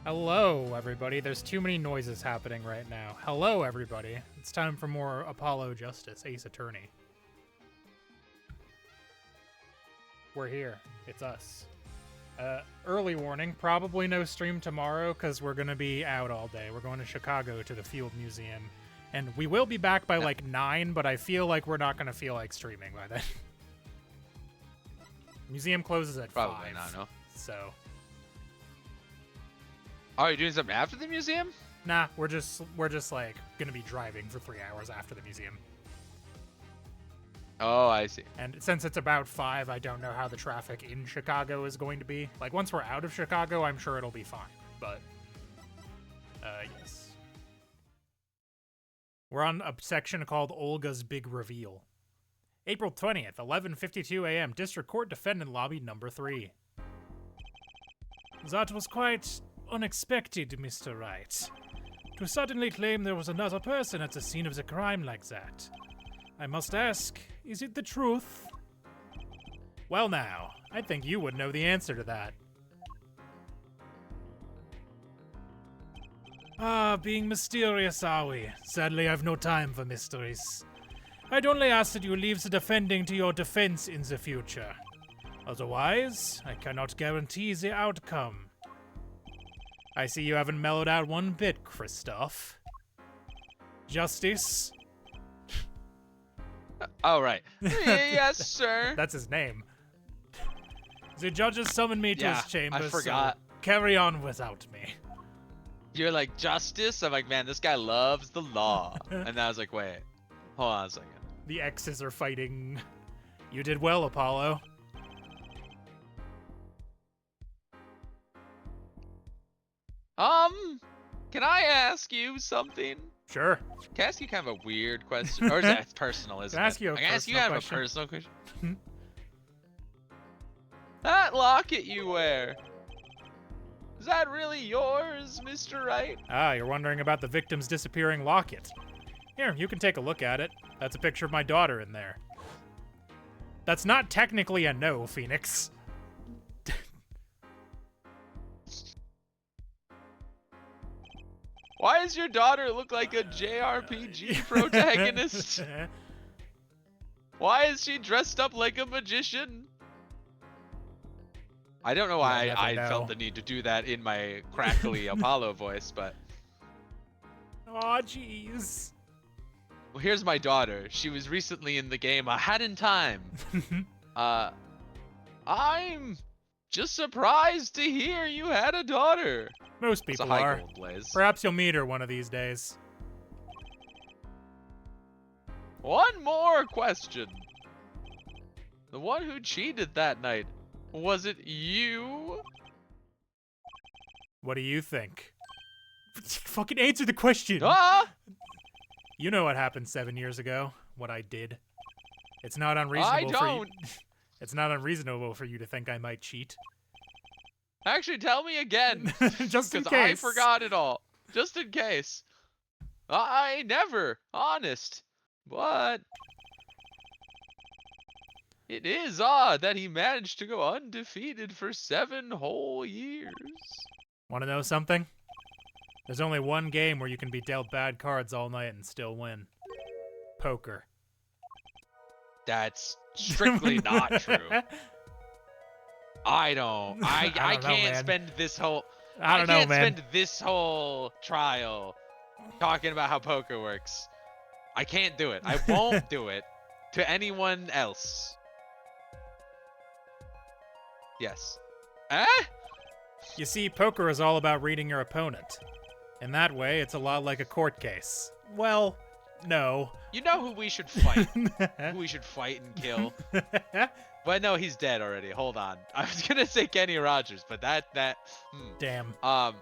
Hello, everybody. There's too many noises happening right now. Hello, everybody. It's time for more Apollo Justice, Ace Attorney. We're here. It's us. Early warning, probably no stream tomorrow because we're going to be out all day. We're going to Chicago to the Field Museum. And we will be back by like 9, but I feel like we're not going to feel like streaming by then. Museum closes at 5. Probably not, no. So... Oh, you're doing something after the museum? Nah, we're just like gonna be driving for 3 hours after the museum. Oh, I see. And since it's about 5, I don't know how the traffic in Chicago is going to be. Like, once we're out of Chicago, I'm sure it'll be fine. But, yes. We're on a section called Olga's Big Reveal. April 20th, 11:52 a.m., District Court Defendant Lobby number 3. That was quite unexpected, Mr. Wright. To suddenly claim there was another person at the scene of the crime like that. I must ask, is it the truth? Well now, I think you would know the answer to that. Ah, being mysterious, are we? Sadly, I've no time for mysteries. I'd only ask that you leave the defending to your defense in the future. Otherwise, I cannot guarantee the outcome. I see you haven't mellowed out one bit, Christoph. Justice? Oh, right. Yes, sir. That's his name. The judges summoned me to his chamber, I forgot. so carry on without me. You're like, justice? I'm like, man, this guy loves the law. And I was like, wait, hold on a second. The X's are fighting. You did well, Apollo. Can I ask you something? Sure. Can I ask you kind of a weird question? Or is that personal, isn't Can I ask it? you a I can ask you personal kind of a question? personal question. That locket you wear, is that really yours, Mr. Wright? Ah, you're wondering about the victim's disappearing locket. Here, you can take a look at it. That's a picture of my daughter in there. That's not technically a no, Phoenix. Why does your daughter look like a JRPG protagonist? Why is she dressed up like a magician? I don't know why I felt the need to do that in my crackly Apollo voice, but... Aw, jeez. Well, here's my daughter. She was recently in the game A Hat in Time. I'm just surprised to hear you had a daughter. Most people are. Blaze. Perhaps you'll meet her one of these days. One more question. The one who cheated that night, was it you? What do you think? Fucking answer the question! Ah! You know what happened 7 years ago. What I did. It's not unreasonable for you. It's not unreasonable for you to think I might cheat. Actually, tell me again. Just in case. I forgot it all. Just in case. I never. Honest. But it is odd that he managed to go undefeated for 7 whole years. Want to know something? There's only one game where you can be dealt bad cards all night and still win. Poker. That's strictly not true. I can't spend this whole spend this whole trial talking about how poker works. I can't do it. I won't do it to anyone else. Yes. Eh? You see, poker is all about reading your opponent. In that way, it's a lot like a court case. Well, no. You know who we should fight? Who we should fight and kill? But no, he's dead already. Hold on. I was gonna say Kenny Rogers, but Damn. No,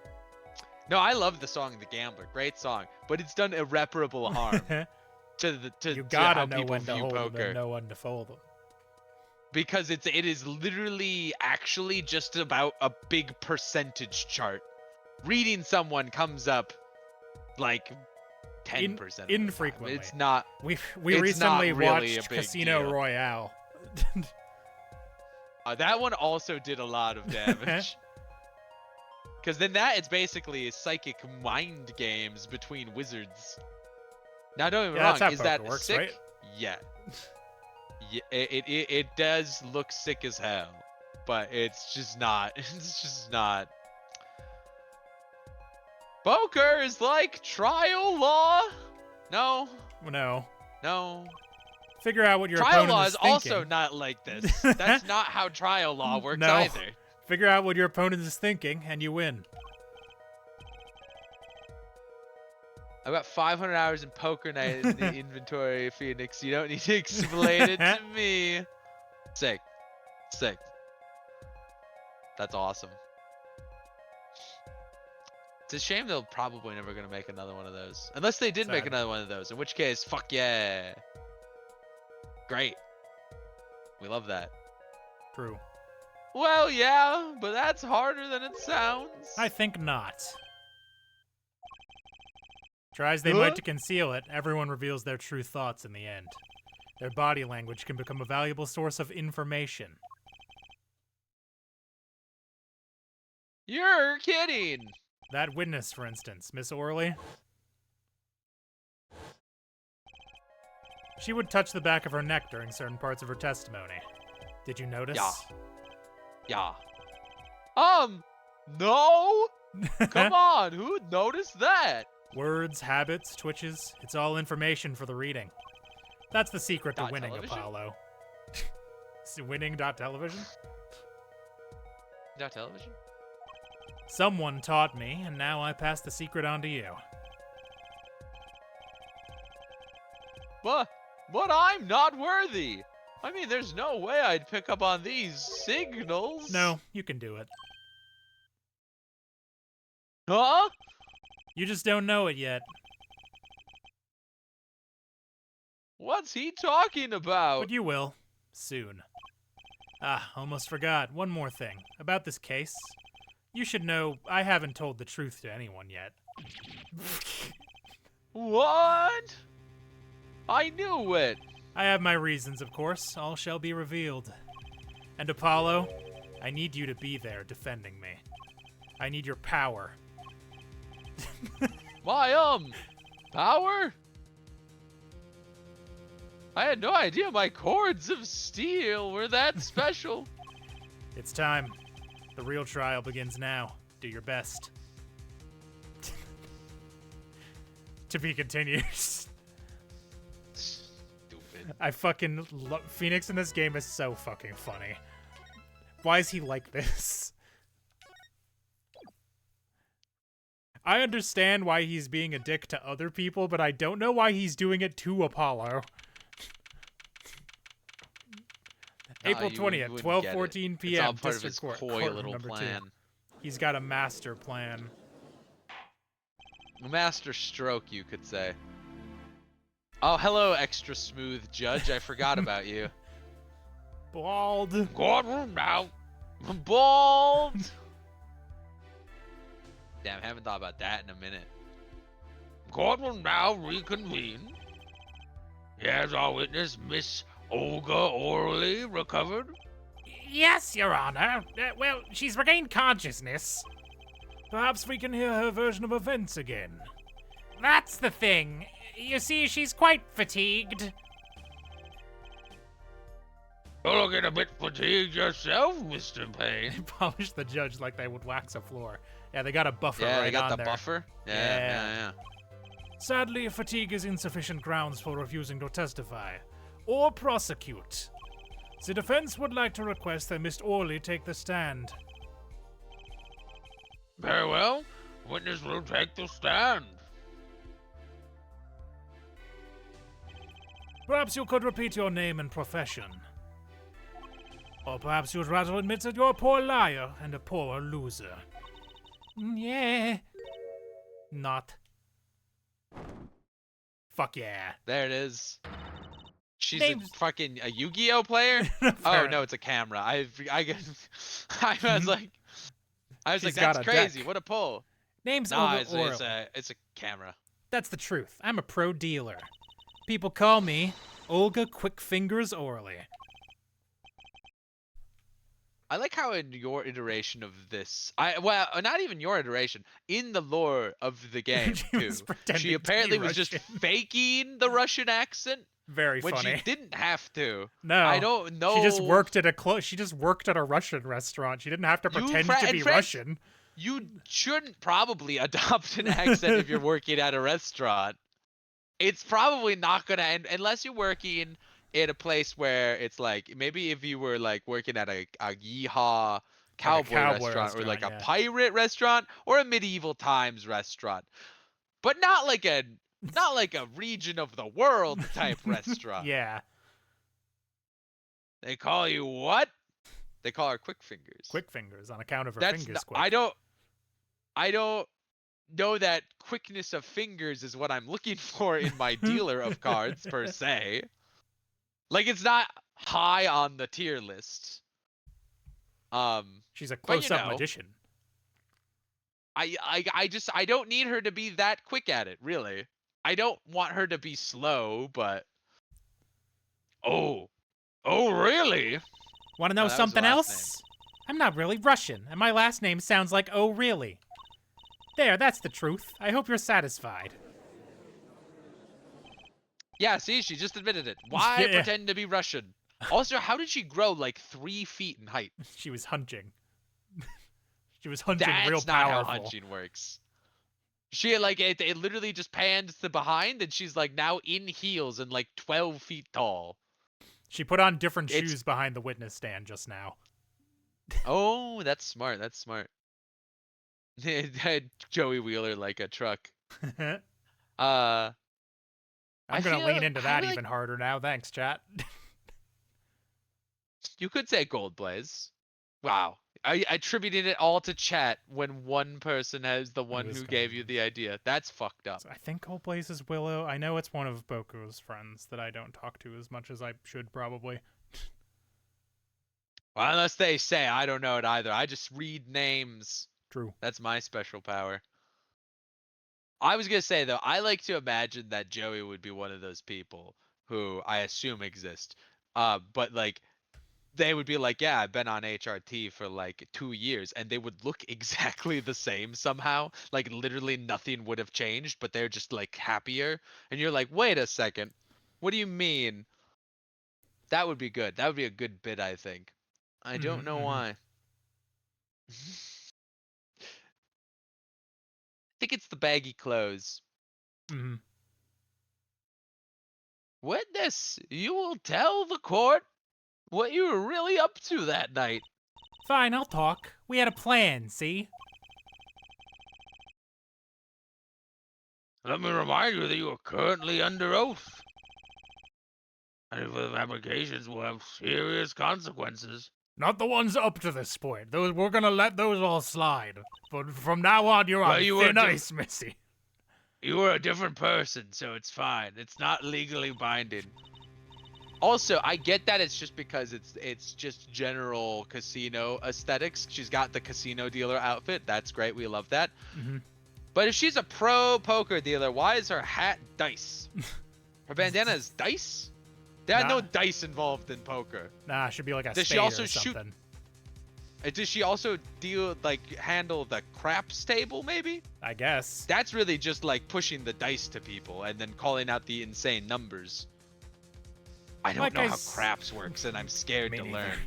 I love the song "The Gambler." Great song, but it's done irreparable harm to you gotta how know people when to view hold poker. them and know when to fold them. Because it is literally actually just about a big percentage chart. Reading someone comes up like 10%. Infrequently. It's not. We it's recently not really watched a big Casino deal. Royale. That one also did a lot of damage. Because then it's basically psychic mind games between wizards. Now, don't get me wrong. Is that works, sick? Right? Yeah. Yeah. It does look sick as hell, but it's just not. It's just not. Poker is like trial law. No. No. No. Figure out what your opponent is thinking. Trial law is also not like this. That's not how trial law works either. Figure out what your opponent is thinking, and you win. I've got 500 hours in Poker Night in the inventory, Phoenix. You don't need to explain it to me. Sick. Sick. That's awesome. It's a shame they're probably never going to make another one of those. Unless they did make another one of those, in which case, fuck yeah. Great. We love that. True. Well, yeah, but that's harder than it sounds. I think not. Try as they might to conceal it, everyone reveals their true thoughts in the end. Their body language can become a valuable source of information. You're kidding! That witness, for instance, Miss Orley. She would touch the back of her neck during certain parts of her testimony. Did you notice? Yeah. No! Come on, who noticed that? Words, habits, twitches, it's all information for the reading. That's the secret to winning, television? Apollo. Winning.television? .television? Someone taught me, and now I pass the secret on to you. But I'm not worthy! I mean, there's no way I'd pick up on these signals. No, you can do it. Huh? You just don't know it yet. What's he talking about? But you will. Soon. Ah, almost forgot. One more thing. About this case. You should know I haven't told the truth to anyone yet. What? I knew it. I have my reasons, of course. All shall be revealed. And Apollo, I need you to be there defending me. I need your power. My, power? I had no idea my cords of steel were that special. It's time. The real trial begins now. Do your best. To be continued. Stupid. I fucking love Phoenix in this game is so fucking funny. Why is he like this? I understand why he's being a dick to other people, but I don't know why he's doing it to Apollo. April 20th, 12:14 p.m. It's all part District of his Court, coy little plan. 2. He's got a master plan. A master stroke, you could say. Oh, hello, extra smooth judge. I forgot about you. Bald. Courtroom now. Bald. Damn, I haven't thought about that in a minute. Court will now reconvene. Has our witness, Miss Olga Orley, recovered? Yes, Your Honor. Well, she's regained consciousness. Perhaps we can hear her version of events again. That's the thing. You see, she's quite fatigued. You're looking a bit fatigued yourself, Mr. Payne. Polish the judge like they would wax a floor. Yeah, they got a buffer right on there. Yeah, they got the buffer? Yeah. Sadly, fatigue is insufficient grounds for refusing to testify or prosecute. The defense would like to request that Miss Orley take the stand. Very well. Witness will take the stand. Perhaps you could repeat your name and profession. Or perhaps you'd rather admit that you're a poor liar and a poor loser. Yeah. Not. Fuck yeah. There it is. She's a fucking a Yu-Gi-Oh player? Oh no, it's a camera. I was like, that's crazy. Deck. What a pull. Name's it's a camera. That's the truth. I'm a pro dealer. People call me Olga Quick Fingers Orley. I like how in your iteration of this, well, not even your iteration, in the lore of the game too, she apparently was just faking the Russian accent. Very when funny. She didn't have to. No, I don't know. She just worked at a Russian restaurant. She didn't have to pretend to be Russian. You shouldn't probably adopt an accent if you're working at a restaurant. It's probably not gonna end unless you're working in a place where it's like, maybe if you were like working at a yeehaw cowboy restaurant or like a pirate restaurant or a medieval times restaurant, but not like a region of the world type restaurant. Yeah. They call you what? They call her Quick Fingers. Quick Fingers on account of her fingers quick. I don't know that quickness of fingers is what I'm looking for in my dealer of cards per se. Like, it's not high on the tier list. She's a close-up magician. I don't need her to be that quick at it, really. I don't want her to be slow, but oh, really? Want to know something else? I'm not really Russian, and my last name sounds like oh really. There, that's the truth. I hope you're satisfied. Yeah, see, she just admitted it. Why pretend to be Russian? Also, how did she grow like 3 feet in height? She was hunching. She was hunching real powerful. That's not how hunching works. She like it literally just pans to behind, and she's like now in heels and like 12 feet tall. She put on different shoes behind the witness stand just now. Oh, that's smart. That's smart. Joey Wheeler like a truck. I'm gonna lean into that even harder now. Thanks, chat. You could say Gold Blaze. Wow. I attributed it all to chat when one person has the one who gave you the idea. That's fucked up. So I think Gold Blaze is Willow. I know it's one of Boku's friends that I don't talk to as much as I should probably. Well, unless they say, I don't know it either. I just read names. True. That's my special power. I was going to say, though, I like to imagine that Joey would be one of those people who I assume exist. But, like, they would be like, yeah, I've been on HRT for, like, 2 years. And they would look exactly the same somehow. Like, literally nothing would have changed, but they're just, like, happier. And you're like, wait a second. What do you mean? That would be good. That would be a good bit, I think. I don't know why. I think it's the baggy clothes. Witness, you will tell the court what you were really up to that night. Fine, I'll talk. We had a plan, see? Let me remind you that you are currently under oath. And if the fabrications will have serious consequences. Not the ones up to this point. We're gonna let those all slide. But from now on, you're on thin ice, Missy. You were a different person, so it's fine. It's not legally binding. Also, I get that it's just because it's just general casino aesthetics. She's got the casino dealer outfit. That's great. We love that. But if she's a pro poker dealer, why is her hat dice? Her bandana is dice? There are no dice involved in poker. Nah, it should be like a spade or something. Does she also handle the craps table, maybe? I guess. That's really just like pushing the dice to people and then calling out the insane numbers. I don't know how craps works, and I'm scared to learn.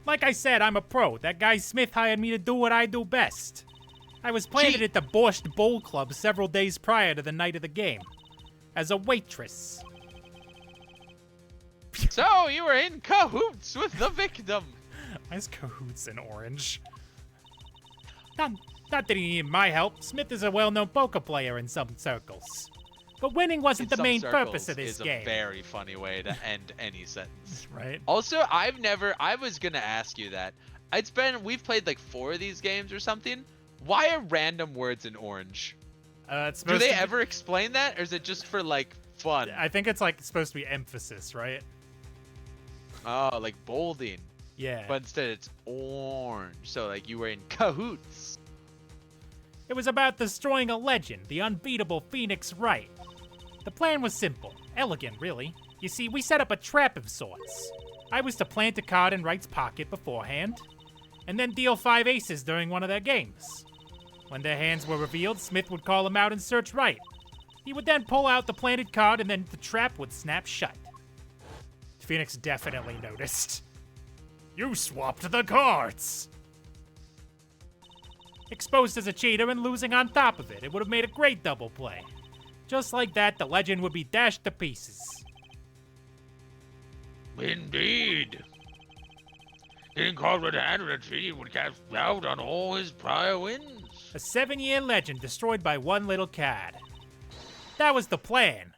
Like I said, I'm a pro. That guy Smith hired me to do what I do best. I was planted at the Borscht Bowl Club several days prior to the night of the game. As a waitress. So, you were in cahoots with the victim. Why is cahoots in orange? Not that he needed my help. Smith is a well-known poker player in some circles. But winning wasn't the main purpose of this game. Is a very funny way to end any sentence. Right. Also, I was gonna ask you that. We've played like 4 of these games or something. Why are random words in orange? Do they ever explain that, or is it just for like fun? I think it's like supposed to be emphasis, right? Oh, like bolding. Yeah. But instead it's orange. So like you were in cahoots. It was about destroying a legend, the unbeatable Phoenix Wright. The plan was simple, elegant really. You see, we set up a trap of sorts. I was to plant a card in Wright's pocket beforehand. and then deal 5 aces during one of their games. When their hands were revealed, Smith would call them out and search right. He would then pull out the planted card, and then the trap would snap shut. Phoenix definitely noticed. You swapped the cards! Exposed as a cheater and losing on top of it, it would have made a great double play. Just like that, the legend would be dashed to pieces. Indeed. Getting caught red-handed at sea would cast doubt on all his prior wins. A 7-year legend destroyed by one little cad. That was the plan.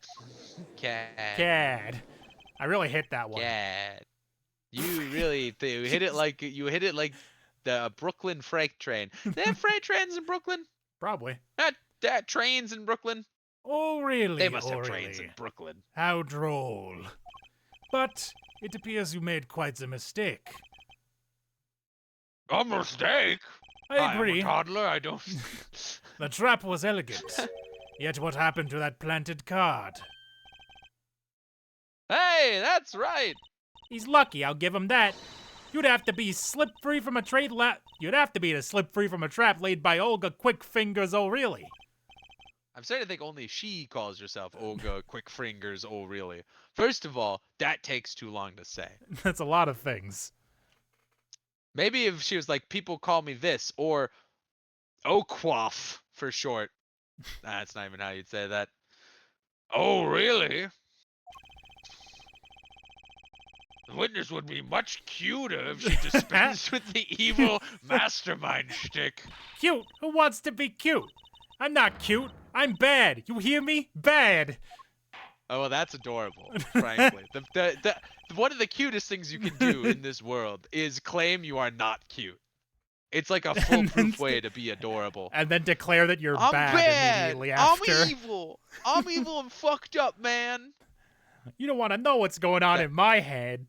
Cad. I really hit that one. Cad. You really hit it like the Brooklyn freight train. They have freight trains in Brooklyn? Probably. That trains in Brooklyn? Oh, really? They must have trains in Brooklyn. How droll. But it appears you made quite a mistake. A mistake? I agree. I'm a toddler, I don't... The trap was elegant. Yet what happened to that planted card? Hey, that's right. He's lucky, I'll give him that. You'd have to be slip-free from a You'd have to be to slip free from a trap laid by Olga Quickfingers O'Reilly. I'm starting to think only she calls herself Olga Quickfingers O'Reilly. First of all, that takes too long to say. That's a lot of things. Maybe if she was like, people call me this, or Oquoff for short. That's not even how you'd say that. Oh, really? The witness would be much cuter if she dispensed with the evil mastermind shtick. Cute? Who wants to be cute? I'm not cute. I'm bad. You hear me? Bad. Oh, well, that's adorable, frankly. One of the cutest things you can do in this world is claim you are not cute. It's like a foolproof way to be adorable. And then declare that you're bad immediately after. I'm evil. I'm evil and fucked up, man. You don't want to know what's going on in my head.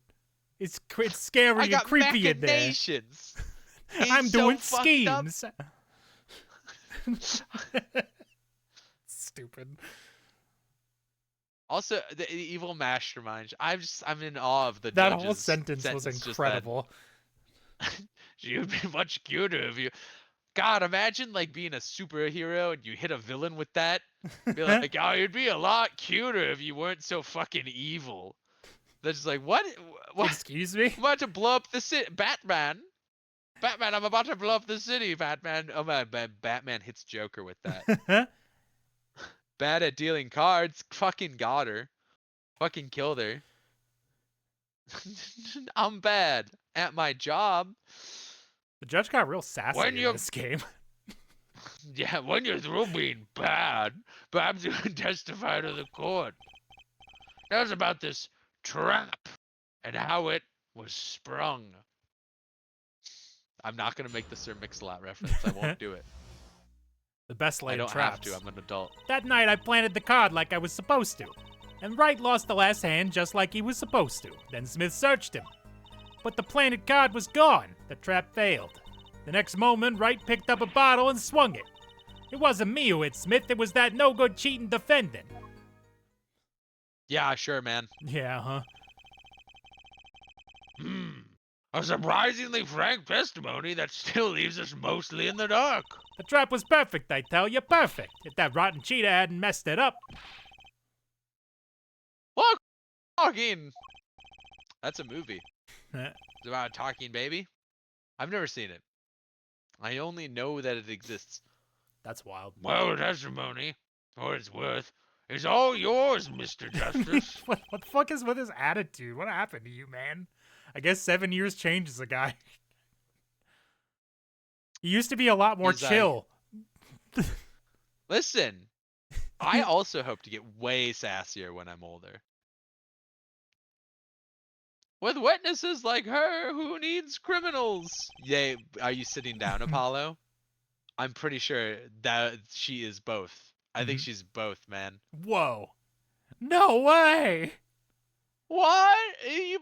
It's scary and creepy in there. Machinations. I'm doing schemes. Stupid. Also, the evil mastermind. I'm in awe of the that judge's whole sentence was incredible. You'd be much cuter if you... God, imagine like being a superhero and you hit a villain with that. Be like, oh, you'd be a lot cuter if you weren't so fucking evil. They're just like, what? Excuse me? I'm about to blow up the city. Batman, I'm about to blow up the city, Batman. Oh man, Batman hits Joker with that. Bad at dealing cards. Fucking got her. Fucking killed her. I'm bad at my job. The judge got real sassy in this game. Yeah, when you're through being bad, perhaps you can testify to the court. That was about this trap and how it was sprung. I'm not gonna make the Sir Mix-a-Lot reference. I won't do it. The best laid traps. I don't have to. I'm an adult. That night I planted the card like I was supposed to. And Wright lost the last hand just like he was supposed to. Then Smith searched him. But the planted card was gone. The trap failed. The next moment, Wright picked up a bottle and swung it. It wasn't me who hit Smith, it was that no-good cheating defendant. Yeah, sure, man. Yeah, huh? A surprisingly frank testimony that still leaves us mostly in the dark. The trap was perfect, I tell you, perfect. If that rotten cheetah hadn't messed it up. Look, talking. That's a movie. It's about a talking baby. I've never seen it. I only know that it exists. That's wild. Well, testimony, for its worth, is all yours, Mr. Justice. What the fuck is with his attitude? What happened to you, man? I guess 7 years changes a guy. He used to be a lot more chill. Listen, I also hope to get way sassier when I'm older. With witnesses like her, who needs criminals? Yay, are you sitting down, Apollo? I'm pretty sure that she is both. I think she's both, man. Whoa. No way! What?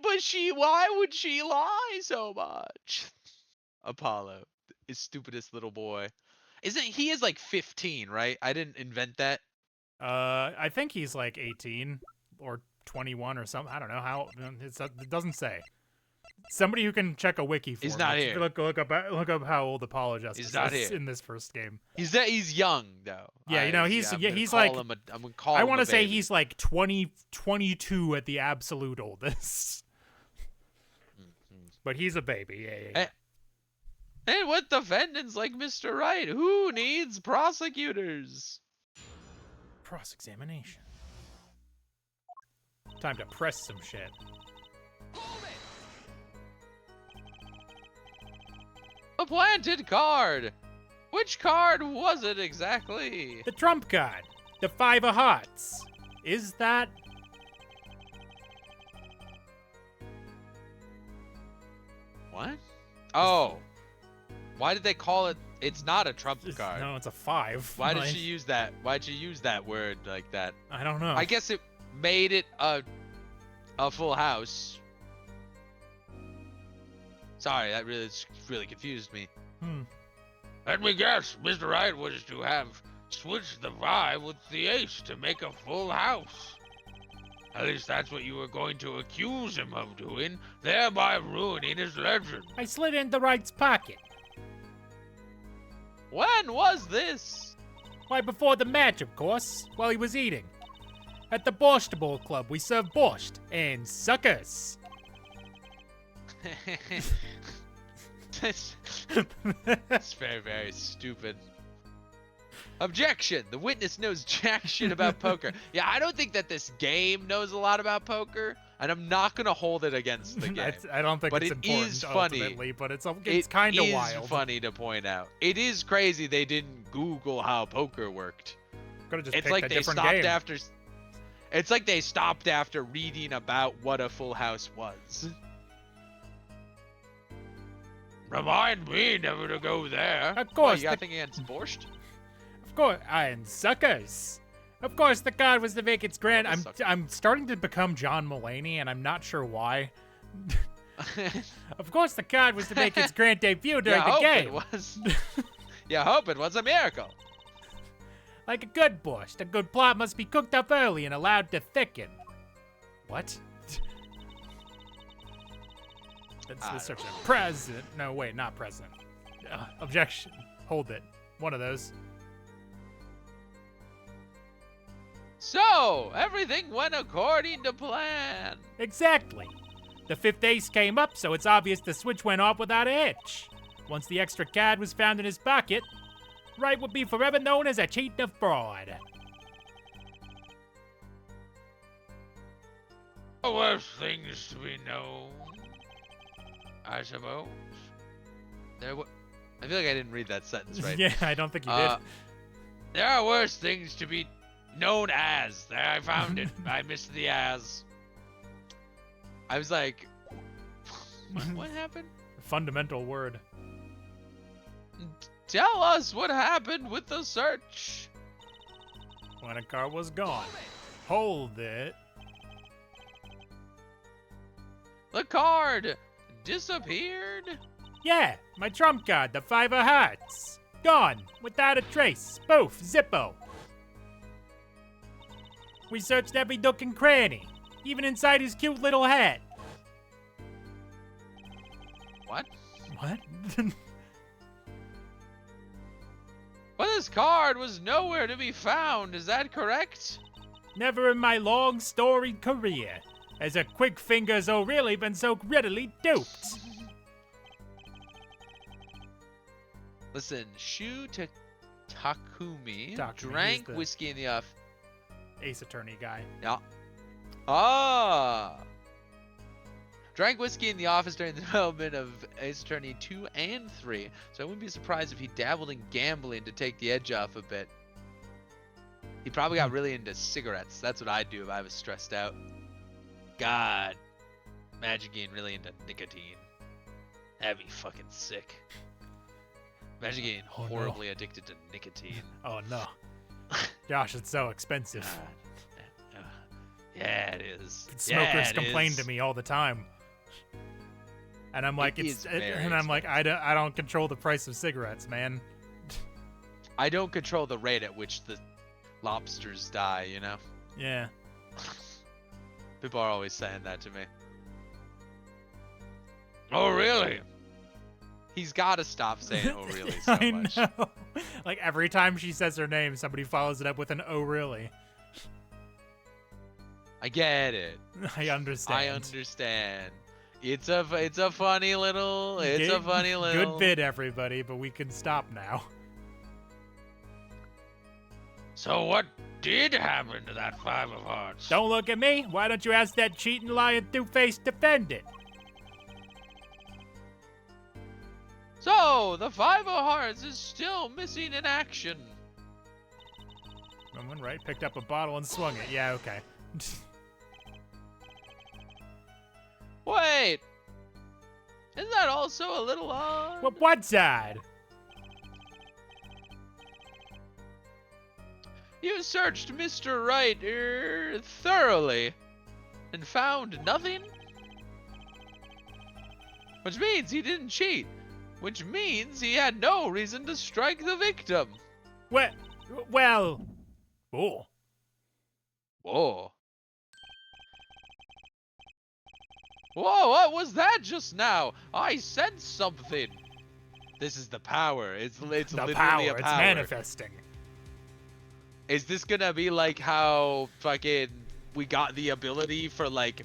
But why would she lie so much? Apollo, the stupidest little boy. He is like 15, right? I didn't invent that. I think he's like 18 or 21 or something. I don't know how. It doesn't say. Somebody who can check a wiki for He's me. not here. Look up how old Apollo Justice He's not is here. in this first game. He's young though. Yeah, you know, he's like I'm gonna call I him want a to say baby. he's like 22 at the absolute oldest. But he's a baby. Yeah. And with defendants like Mr. Wright, who needs prosecutors? Cross-examination. Time to press some shit. A planted card. Which card was it exactly? The trump card. The 5 of hearts. Is that... What? Oh. Why did they call it? It's not a trump card. No, it's a 5. Why did she use that? Why'd she use that word like that? I don't know. I guess it made it a full house. Sorry, that really confused me. Let me guess, Mr. Wright was to have switched the 5 with the ace to make a full house. At least that's what you were going to accuse him of doing, thereby ruining his legend. I slid into Wright's pocket. When was this? Why, before the match, of course, while he was eating. At the Borscht Bowl Club, we serve borscht and suckers. It's very, very stupid. Objection! The witness knows jack shit about poker. Yeah, I don't think that this game knows a lot about poker, and I'm not gonna hold it against the game. I don't think but it's it important is funny. ultimately, but it's kind of wild. It is funny to point out. It is crazy they didn't Google how poker worked. Could have just It's picked like a they different stopped game. after. It's like they stopped after reading about what a full house was. Remind me never to go there. Of course, You got anything against borscht? of course, and suckers. Of course, the card was to make its grand. I'm starting to become John Mulaney, and I'm not sure why. Of course, the card was to make its grand debut during the game. You hope it was a miracle. Like a good borscht, a good plot must be cooked up early and allowed to thicken. What? That's description. President. No, wait, not president. Objection. Hold it. One of those. So, everything went according to plan. Exactly. The 5th ace came up, so it's obvious the switch went off without a hitch. Once the extra card was found in his pocket, Wright would be forever known as a cheat and a fraud. The worst things to be known, I suppose. I feel like I didn't read that sentence right. Yeah, I don't think you did. There are worse things to be known as. There, I found it. I missed the as. I was like, what happened? Fundamental word. Tell us what happened with the search. When a card was gone. Hold it. The card disappeared. Yeah, my trump card, the 5 of hearts. Gone, without a trace. Spoof, Zippo. We searched every nook and cranny, even inside his cute little hat. What? What? Well, this card was nowhere to be found. Is that correct? Never in my long storied career has a quick finger's O'Reilly been so readily duped. Listen, Shu Takumi he's drank the whiskey in the off. Ace Attorney guy. Yeah. Ah. Drank whiskey in the office during the development of Ace Attorney 2 and 3, so I wouldn't be surprised if he dabbled in gambling to take the edge off a bit. He probably got really into cigarettes. That's what I'd do if I was stressed out. God. Imagine getting really into nicotine. That'd be fucking sick. Imagine getting horribly addicted to nicotine. Oh no. Gosh, it's so expensive. Yeah, it is. Smokers complain to me all the time. And I'm like, I don't control the price of cigarettes, man. I don't control the rate at which the lobsters die, you know? Yeah. People are always saying that to me. Oh, really? He's got to stop saying "oh really" so much. I know. Like every time she says her name, somebody follows it up with an "oh really." I get it. I understand. I understand. It's a funny little. It's a funny little. Good bit, everybody, but we can stop now. So what did happen to that 5 of hearts? Don't look at me. Why don't you ask that cheating, lying, two-faced defendant? So the 5 of hearts is still missing in action. Someone, right? Picked up a bottle and swung it. Yeah, okay. Wait. Isn't that also a little odd? What's odd? You searched Mr. Wright thoroughly and found nothing? Which means he didn't cheat. Which means he had no reason to strike the victim. Well... Oh. Whoa. Whoa, what was that just now? I sensed something. This is the power. It's literally power. a power. It's manifesting. Is this gonna be like how fucking we got the ability for like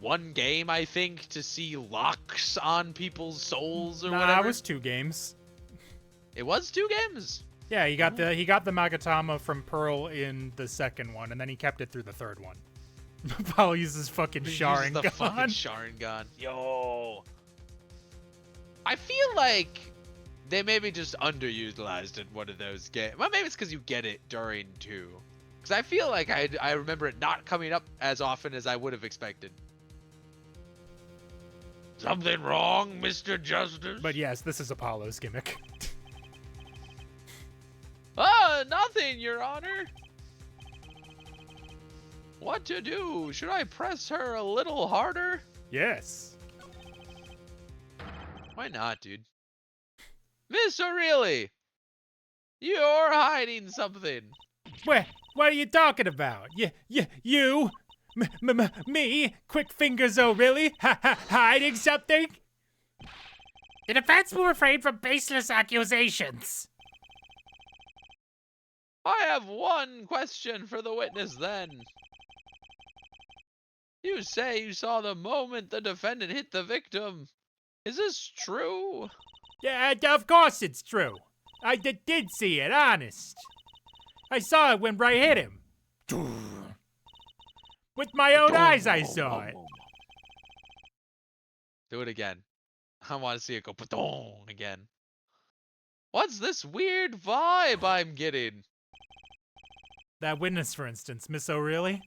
one game, I think, to see locks on people's souls or whatever? That was 2 games. It was 2 games? Yeah, he got the Magatama from Pearl in the second one, and then he kept it through the third one. Paul uses fucking Sharingan. The fucking Sharingan. Yo. I feel like they maybe just underutilized in one of those games. Well, maybe it's because you get it during 2. Because I feel like I remember it not coming up as often as I would have expected. Something wrong, Mr. Justice? But yes, this is Apollo's gimmick. Nothing, Your Honor. What to do? Should I press her a little harder? Yes. Why not, dude? Miss O'Reilly, you're hiding something. What are you talking about? You? Me? Quick fingers O'Reilly? Hiding something? The defense will refrain from baseless accusations. I have one question for the witness then. You say you saw the moment the defendant hit the victim. Is this true? Yeah, of course it's true. I did see it, honest. I saw it when Bray hit him. With my own eyes I saw it. Do it again. I want to see it go pa-dong again. What's this weird vibe I'm getting? That witness, for instance, Miss O'Reilly,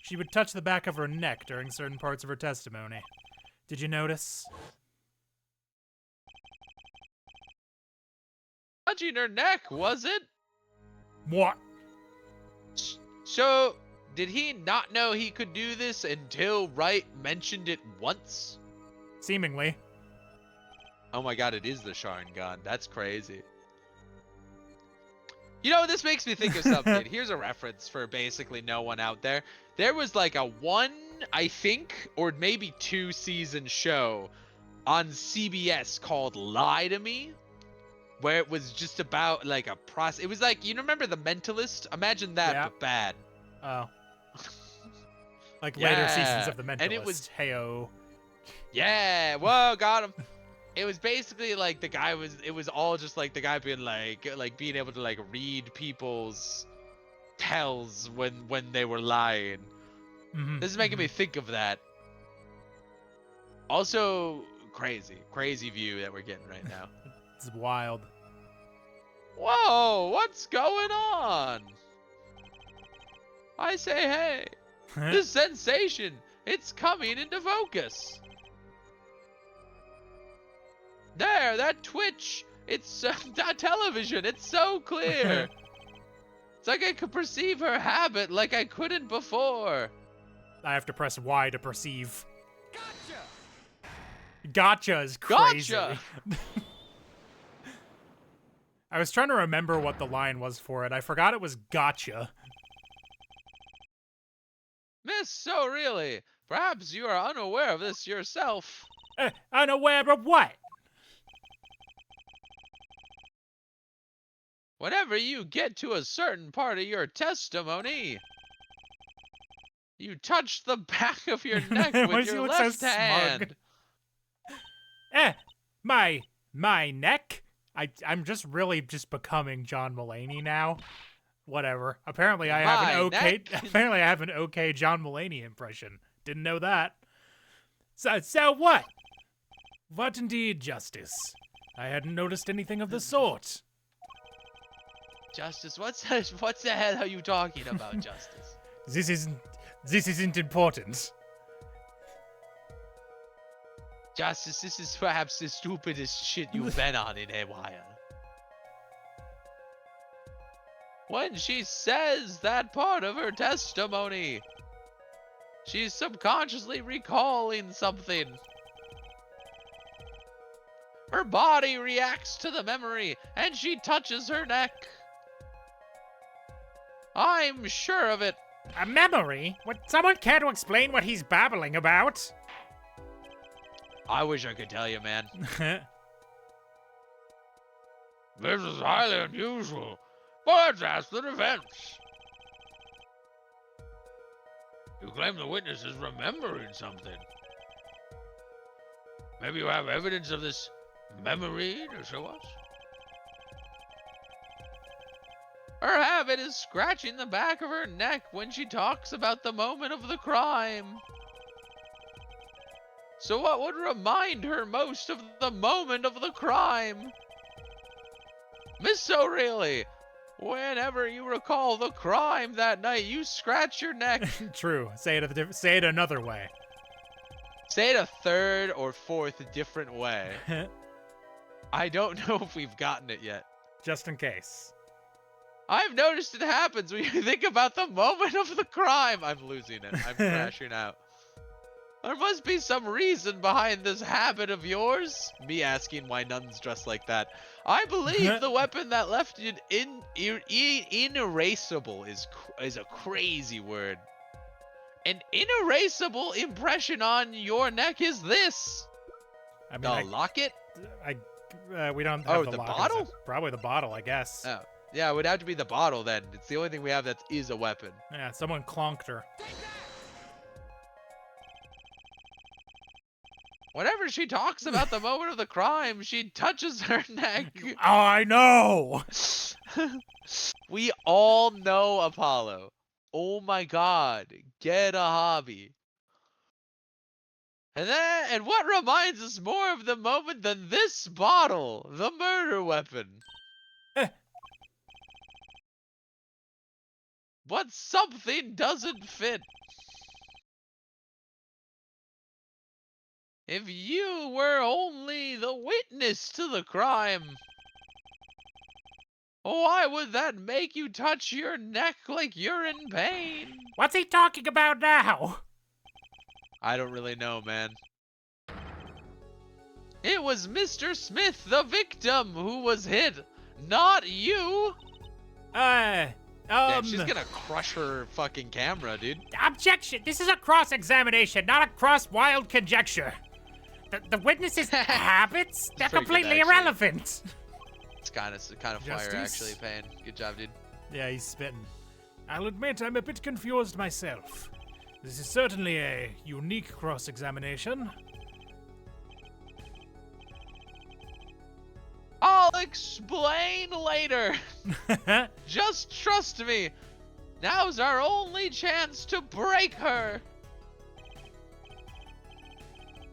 she would touch the back of her neck during certain parts of her testimony. Did you notice? Touching her neck, was it? What? So, did he not know he could do this until Wright mentioned it once? Seemingly. Oh my god, it is the Sharingan. That's crazy. You know, this makes me think of something. Here's a reference for basically no one out there. There was like a 1, I think, or maybe 2 season show on CBS called Lie to Me, where it was just about like a process. It was like, you remember The Mentalist? Imagine that, but bad. Oh. Like later seasons of The Mentalist. And it was, hey-oh. Yeah, whoa, got him. It was basically like it was all just like the guy being like being able to like read people's tells when they were lying. Mm-hmm. This is making me think of that. Also, crazy view that we're getting right now. It's wild. Whoa, what's going on? I say, hey, this sensation, it's coming into focus. There, that twitch, it's that television, it's so clear. It's like I could perceive her habit like I couldn't before. I have to press Y to perceive. Gotcha is crazy. Gotcha. I was trying to remember what the line was for it. I forgot it was gotcha. Miss O'Reilly, perhaps you are unaware of this yourself. Unaware of what? Whenever you get to a certain part of your testimony, you touch the back of your neck with your left hand. My neck? I'm just really just becoming John Mulaney now. Whatever. Apparently I have an okay John Mulaney impression. Didn't know that. So what? What indeed, Justice? I hadn't noticed anything of the sort. Justice, what the hell are you talking about, Justice? This isn't important. Justice, this is perhaps the stupidest shit you've been on in a while. When she says that part of her testimony, she's subconsciously recalling something. Her body reacts to the memory, and she touches her neck. I'm sure of it. A memory? Would someone care to explain what he's babbling about? I wish I could tell you, man. This is highly unusual. But let's ask the defense. You claim the witness is remembering something. Maybe you have evidence of this memory to show us? Her habit is scratching the back of her neck when she talks about the moment of the crime. So what would remind her most of the moment of the crime? Miss O'Reilly, whenever you recall the crime that night, you scratch your neck. True. Say it another way. Say it a third or fourth different way. I don't know if we've gotten it yet. Just in case. I've noticed it happens when you think about the moment of the crime. I'm losing it. I'm crashing out. There must be some reason behind this habit of yours. Me asking why nuns dress like that. I believe the weapon that left it inerasable is a crazy word. An inerasable impression on your neck is this. I mean, the locket? We don't have the bottle? Probably the bottle, I guess. Oh. Yeah, it would have to be the bottle then. It's the only thing we have that is a weapon. Yeah, someone clonked her. Whenever she talks about the moment of the crime, she touches her neck. Oh, I know! We all know Apollo. Oh my god, get a hobby. And what reminds us more of the moment than this bottle, the murder weapon? But something doesn't fit. If you were only the witness to the crime, why would that make you touch your neck like you're in pain? What's he talking about now? I don't really know, man. It was Mr. Smith, the victim, who was hit, not you. Damn, she's gonna crush her fucking camera, dude. Objection! This is a cross-examination, not a cross-wild conjecture. The witness's habits? They're completely irrelevant. It's kind of fire, actually, Payne. Good job, dude. Yeah, he's spitting. I'll admit I'm a bit confused myself. This is certainly a unique cross-examination. I'll explain later. Just trust me. Now's our only chance to break her.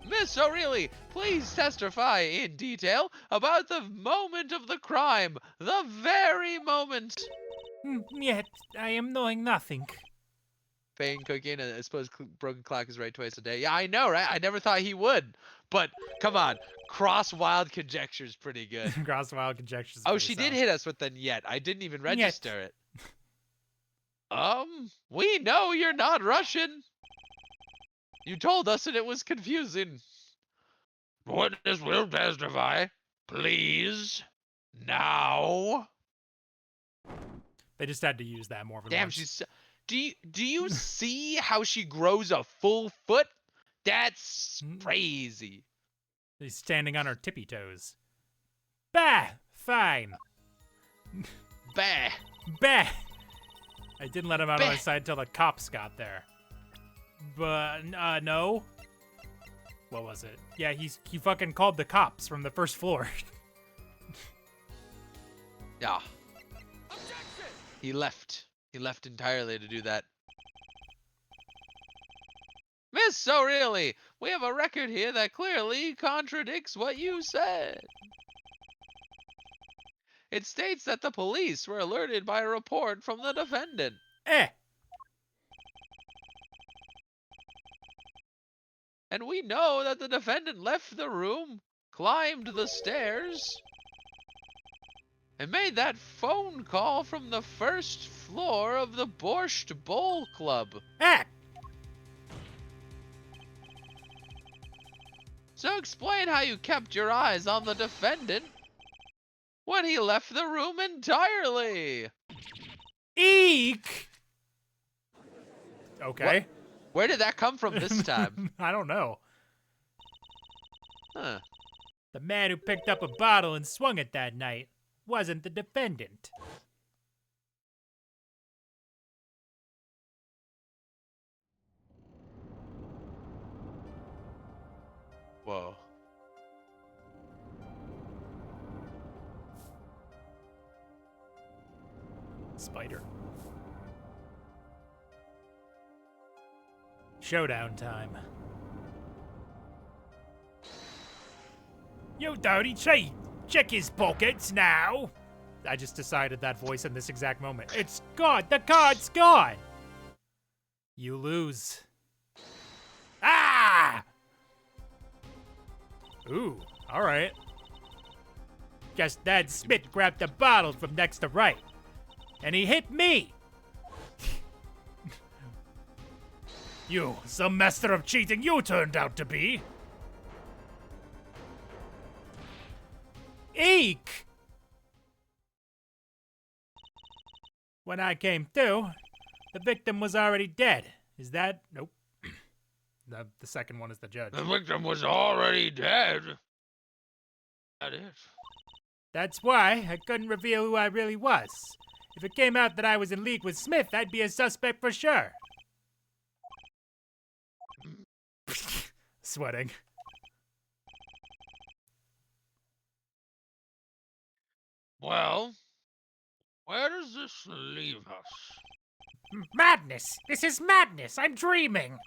Miss O'Reilly, please testify in detail about the moment of the crime. The very moment. Yet, I am knowing nothing. Payne cooking, and I suppose broken clock is right twice a day. Yeah, I know, right? I never thought he would. But, come on. Cross wild conjecture is pretty good. Cross wild conjecture is Oh, she did hit us with the yet. I didn't even register it. We know you're not Russian. You told us and it was confusing. Witness will testify. Please. Now. They just had to use that more than Damn, once. she's... Do you see how she grows a full foot? That's crazy. She's standing on her tippy toes. Bah! Fine. Bah! Bah! I didn't let him out of my sight until the cops got there. But, no. What was it? Yeah, he fucking called the cops from the first floor. Yeah. Objection! He left. He left entirely to do that. Miss So Really, we have a record here that clearly contradicts what you said. It states that the police were alerted by a report from the defendant. And we know that the defendant left the room, climbed the stairs, and made that phone call from the first floor of the Borscht Bowl Club. So explain how you kept your eyes on the defendant when he left the room entirely. Eek! Okay. What? Where did that come from this time? I don't know. Huh. The man who picked up a bottle and swung it that night wasn't the defendant. Whoa. Spider. Showdown time. You dirty cheat! Check his pockets now! I just decided that voice in this exact moment. It's gone! The card's gone! You lose. Ah! Ooh, alright. Guess Dad Smith grabbed the bottle from next to right. And he hit me! You, some master of cheating you turned out to be! Eek! When I came to, the victim was already dead. Is that? Nope. The second one is the judge. The victim was already dead. That is. That's why I couldn't reveal who I really was. If it came out that I was in league with Smith, I'd be a suspect for sure. Sweating. Well, where does this leave us? Madness! This is madness! I'm dreaming!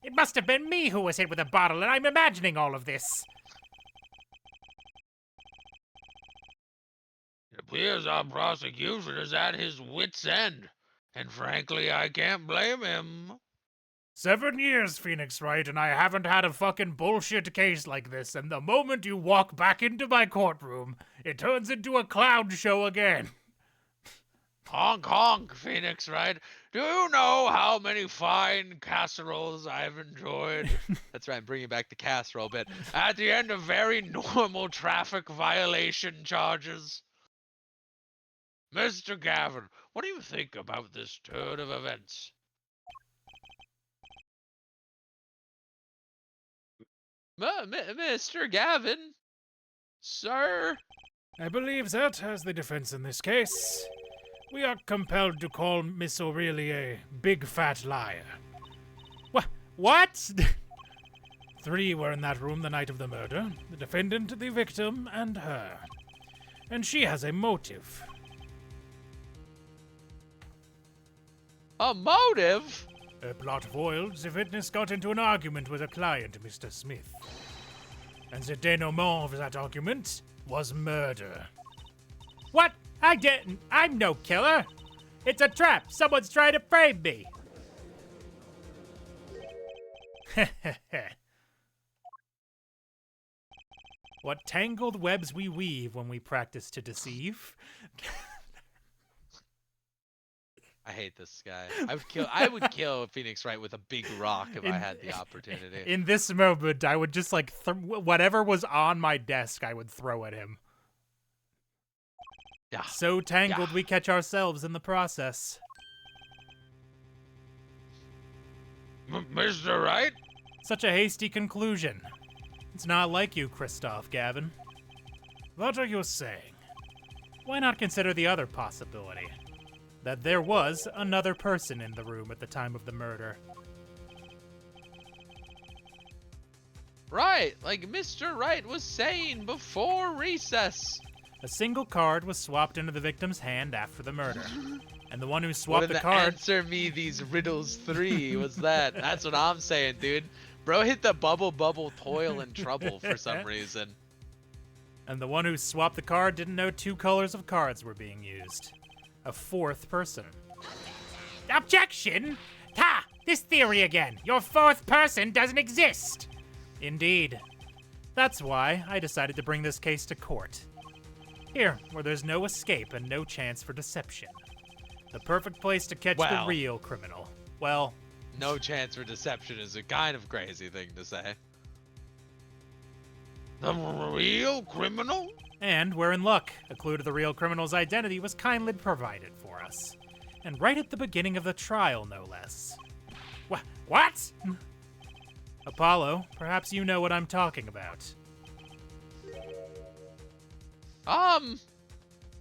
It must have been me who was hit with a bottle, and I'm imagining all of this. It appears our prosecution is at his wit's end, and frankly, I can't blame him. 7 years, Phoenix Wright, and I haven't had a fucking bullshit case like this, and the moment you walk back into my courtroom, it turns into a clown show again. Honk honk, Phoenix Wright. Do you know how many fine casseroles I've enjoyed? That's right, I'm bringing back the casserole bit. At the end of very normal traffic violation charges. Mr. Gavin, what do you think about this turn of events? Mr. Gavin? Sir? I believe that, as the defense in this case, we are compelled to call Miss O'Reilly a big fat liar. What? 3 were in that room the night of the murder. The defendant, the victim, and her. And she has a motive. A motive? Her plot foiled, the witness got into an argument with a client, Mr. Smith. And the denouement of that argument was murder. What? I didn't. I'm no killer. It's a trap. Someone's trying to frame me. What tangled webs we weave when we practice to deceive. I hate this guy. I would kill Phoenix Wright with a big rock if I had the opportunity. In this moment, I would just like whatever was on my desk, I would throw at him. Yeah. So tangled we catch ourselves in the process. Mr. Wright? Such a hasty conclusion. It's not like you, Christoph Gavin. What are you saying? Why not consider the other possibility? That there was another person in the room at the time of the murder. Right, like Mr. Wright was saying before recess. A single card was swapped into the victim's hand after the murder. And the one who swapped the card... Answer me these riddles 3 was that. That's what I'm saying, dude. Bro hit the bubble toil and trouble for some reason. And the one who swapped the card didn't know 2 colors of cards were being used. A 4th person. Objection! Ha! This theory again! Your 4th person doesn't exist! Indeed. That's why I decided to bring this case to court. Here, where there's no escape and no chance for deception. The perfect place to catch the real criminal. Well... No chance for deception is a kind of crazy thing to say. The real criminal? And we're in luck. A clue to the real criminal's identity was kindly provided for us. And right at the beginning of the trial, no less. What? Apollo, perhaps you know what I'm talking about.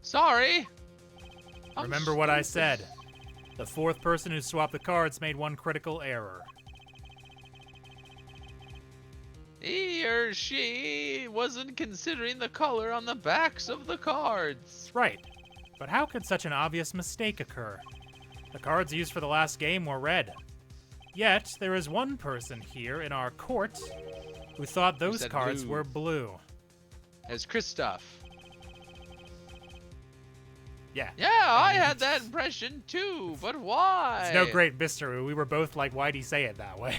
Sorry. Remember what I said. The 4th person who swapped the cards made one critical error. He or she wasn't considering the color on the backs of the cards. Right. But how could such an obvious mistake occur? The cards used for the last game were red. Yet, there is one person here in our court who thought those cards were blue. As Christoph. Yeah. Yeah, I had that impression too, but why? It's no great mystery. We were both like, why'd he say it that way?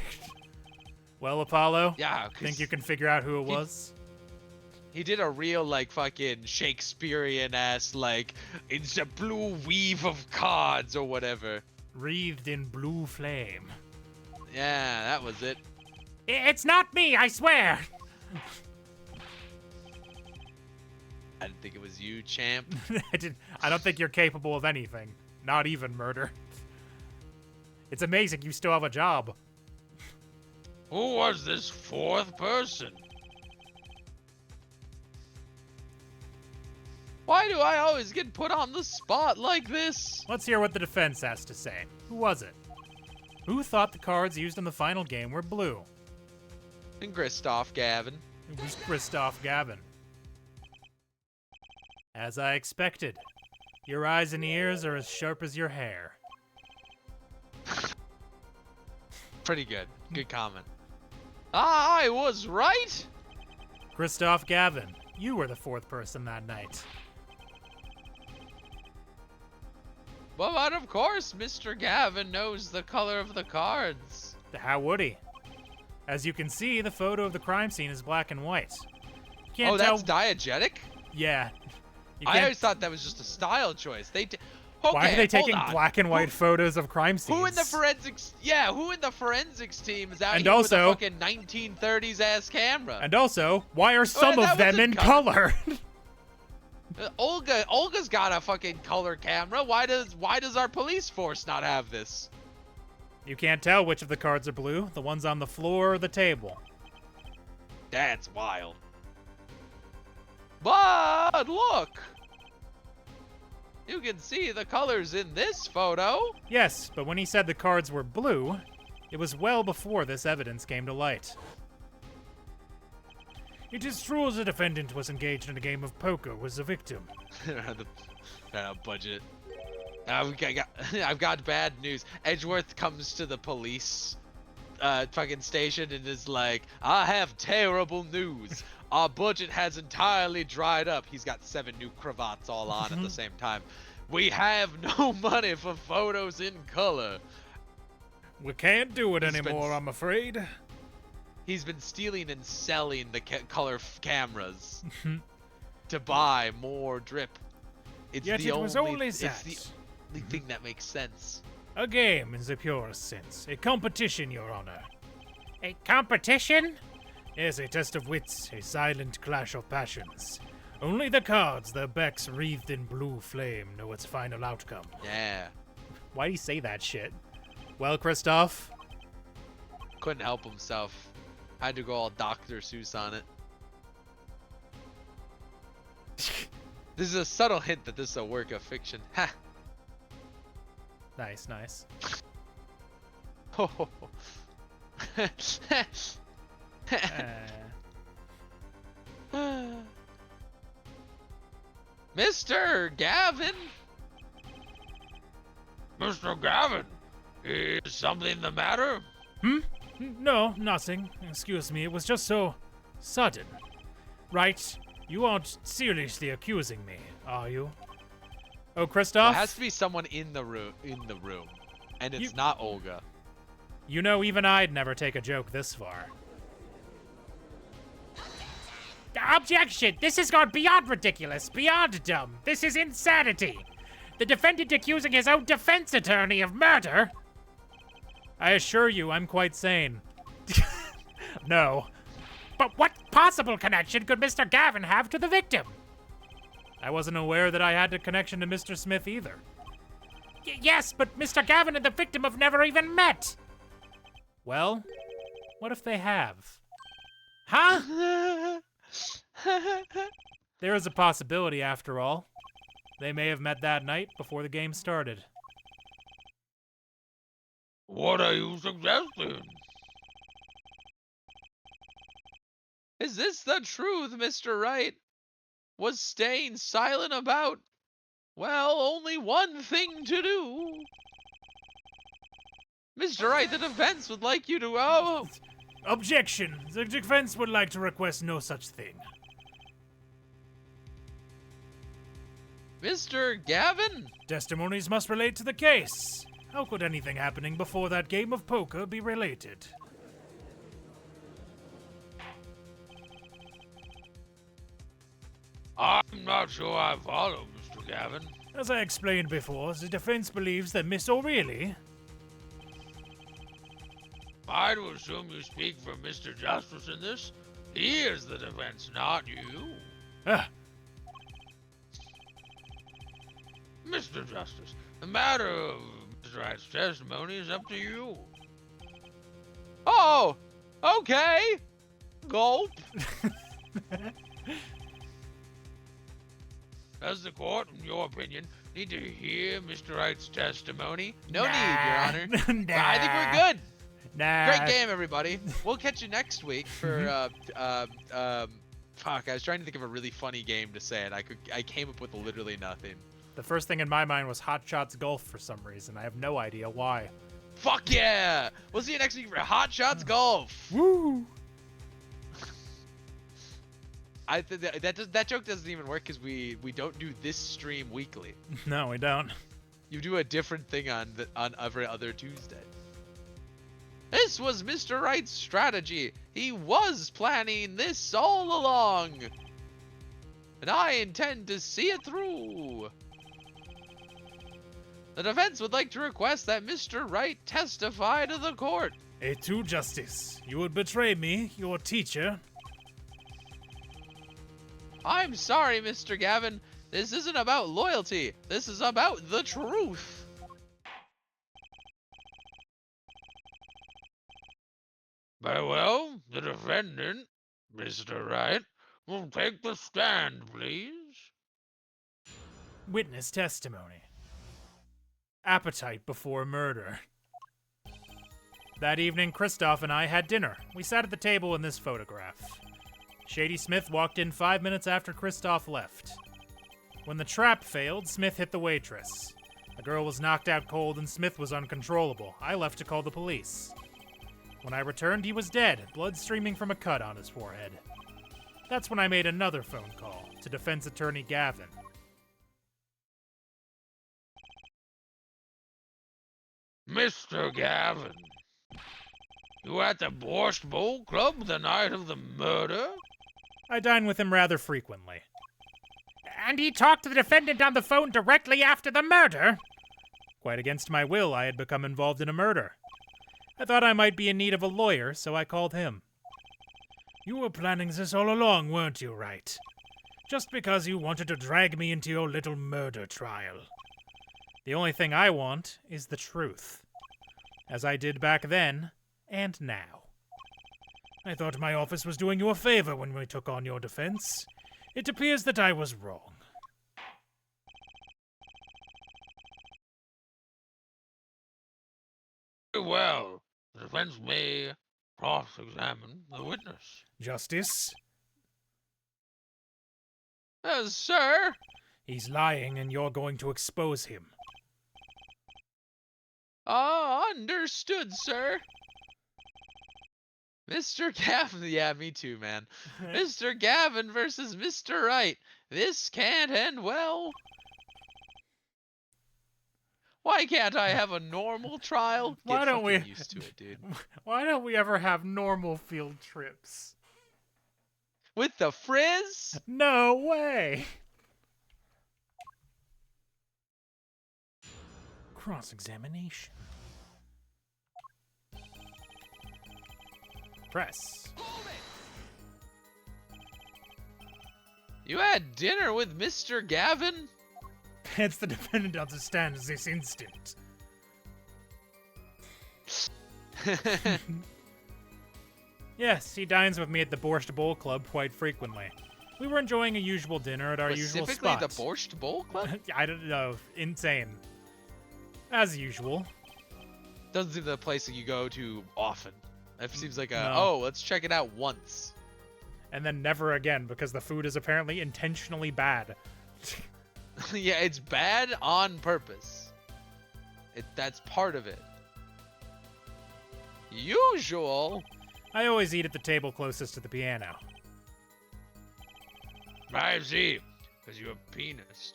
Well, Apollo, yeah, think you can figure out who it was? He did a real, like, fucking Shakespearean-ass, like, it's a blue weave of cards or whatever. Wreathed in blue flame. Yeah, that was it. It's not me, I swear! I didn't think it was you, champ. I don't think you're capable of anything. Not even murder. It's amazing you still have a job. Who was this 4th person? Why do I always get put on the spot like this? Let's hear what the defense has to say. Who was it? Who thought the cards used in the final game were blue? And Christoph Gavin. It was Christoph Gavin. As I expected. Your eyes and ears are as sharp as your hair. Pretty good. Good comment. I was right! Christoph Gavin, you were the 4th person that night. But of course, Mr. Gavin knows the color of the cards. How would he? As you can see, the photo of the crime scene is black and white. Oh, that's diegetic? Yeah. I always thought that was just a style choice. Okay, why are they taking black and white photos of crime scenes? Who in the forensics? Yeah, who in the forensics team is out here with a fucking 1930s ass camera? And also, why are some of them in color? Olga's got a fucking color camera. Why does our police force not have this? You can't tell which of the cards are blue, the ones on the floor or the table. That's wild. But look! You can see the colors in this photo. Yes, but when he said the cards were blue, it was well before this evidence came to light. It is true the defendant was engaged in a game of poker with the victim. Budget. I've got bad news. Edgeworth comes to the police fucking station and is like, I have terrible news. Our budget has entirely dried up. He's got 7 new cravats all on at the same time. We have no money for photos in color. We can't do it anymore, I'm afraid. He's been stealing and selling the color cameras to buy more drip. It's Yet the it was only that. It's the only thing that makes sense. A game in the purest sense. A competition, Your Honor. A competition? Yes, a test of wits, a silent clash of passions. Only the cards, their backs wreathed in blue flame, know its final outcome. Yeah. Why'd he say that shit? Well, Christoph? Couldn't help himself. Had to go all Dr. Seuss on it. This is a subtle hint that this is a work of fiction. Ha! Nice, nice. Oh. Mr. Gavin? Mr. Gavin, is something the matter? No, nothing. Excuse me, it was just so sudden. Right? You aren't seriously accusing me, are you? Oh, Kristoff? There has to be someone in the room, and it's not Olga. You know, even I'd never take a joke this far. Objection! This has gone beyond ridiculous, beyond dumb. This is insanity. The defendant accusing his own defense attorney of murder? I assure you, I'm quite sane. No. But what possible connection could Mr. Gavin have to the victim? I wasn't aware that I had a connection to Mr. Smith either. Yes, but Mr. Gavin and the victim have never even met. Well, what if they have? Huh? There is a possibility, after all. They may have met that night before the game started. What are you suggesting? Is this the truth, Mr. Wright? Was staying silent about, well, only one thing to do. Mr. Wright, the defense would like you to, Objection! The defense would like to request no such thing. Mr. Gavin? Testimonies must relate to the case. How could anything happening before that game of poker be related? I'm not sure I follow, Mr. Gavin. As I explained before, the defense believes that Miss O'Reilly... I'd assume you speak for Mr. Justice in this. He is the defense, not you. Ah. Mr. Justice, the matter of Mr. Wright's testimony is up to you. Oh, okay. Gulp. Does the court, in your opinion, need to hear Mr. Wright's testimony? No need, Your Honor. Nah. I think we're good. Nah. Great game, everybody. We'll catch you next week for fuck. I was trying to think of a really funny game to say, and I came up with literally nothing. The first thing in my mind was Hot Shots Golf for some reason. I have no idea why. Fuck yeah! We'll see you next week for Hot Shots Golf. Woo! That joke doesn't even work because we don't do this stream weekly. No, we don't. You do a different thing on every other Tuesday. This was Mr. Wright's strategy. He was planning this all along. And I intend to see it through. The defense would like to request that Mr. Wright testify to the court. A2 Justice, you would betray me, your teacher. I'm sorry, Mr. Gavin. This isn't about loyalty. This is about the truth. Very well, the defendant, Mr. Wright, will take the stand, please. Witness testimony. Appetite before murder. That evening, Kristoff and I had dinner. We sat at the table in this photograph. Shady Smith walked in 5 minutes after Kristoff left. When the trap failed, Smith hit the waitress. The girl was knocked out cold and Smith was uncontrollable. I left to call the police. When I returned, he was dead, blood streaming from a cut on his forehead. That's when I made another phone call to defense attorney Gavin. Mr. Gavin, you were at the Borscht Bowl Club the night of the murder? I dine with him rather frequently. And he talked to the defendant on the phone directly after the murder? Quite against my will, I had become involved in a murder. I thought I might be in need of a lawyer, so I called him. You were planning this all along, weren't you, Wright? Just because you wanted to drag me into your little murder trial. The only thing I want is the truth. As I did back then, and now. I thought my office was doing you a favor when we took on your defense. It appears that I was wrong. Very well. The defense may cross-examine the witness. Justice? Sir? He's lying and you're going to expose him. Understood, sir. Mr. Gavin, yeah, me too, man. Mr. Gavin versus Mr. Wright. This can't end well. Why can't I have a normal trial? Why don't we? Used to it, dude. Why don't we ever have normal field trips? With the frizz? No way. Cross-examination. Press. You had dinner with Mr. Gavin? It's the defendant understands this instant. Yes, he dines with me at the Borscht Bowl Club quite frequently. We were enjoying a usual dinner at our usual spot. Specifically the Borscht Bowl Club? I don't know. Insane. As usual. Doesn't seem the place that you go to often. That seems like a, No. oh, let's check it out once. And then never again, because the food is apparently intentionally bad. Yeah, it's bad on purpose. That's part of it. Usual? I always eat at the table closest to the piano. I see, because you're a penis.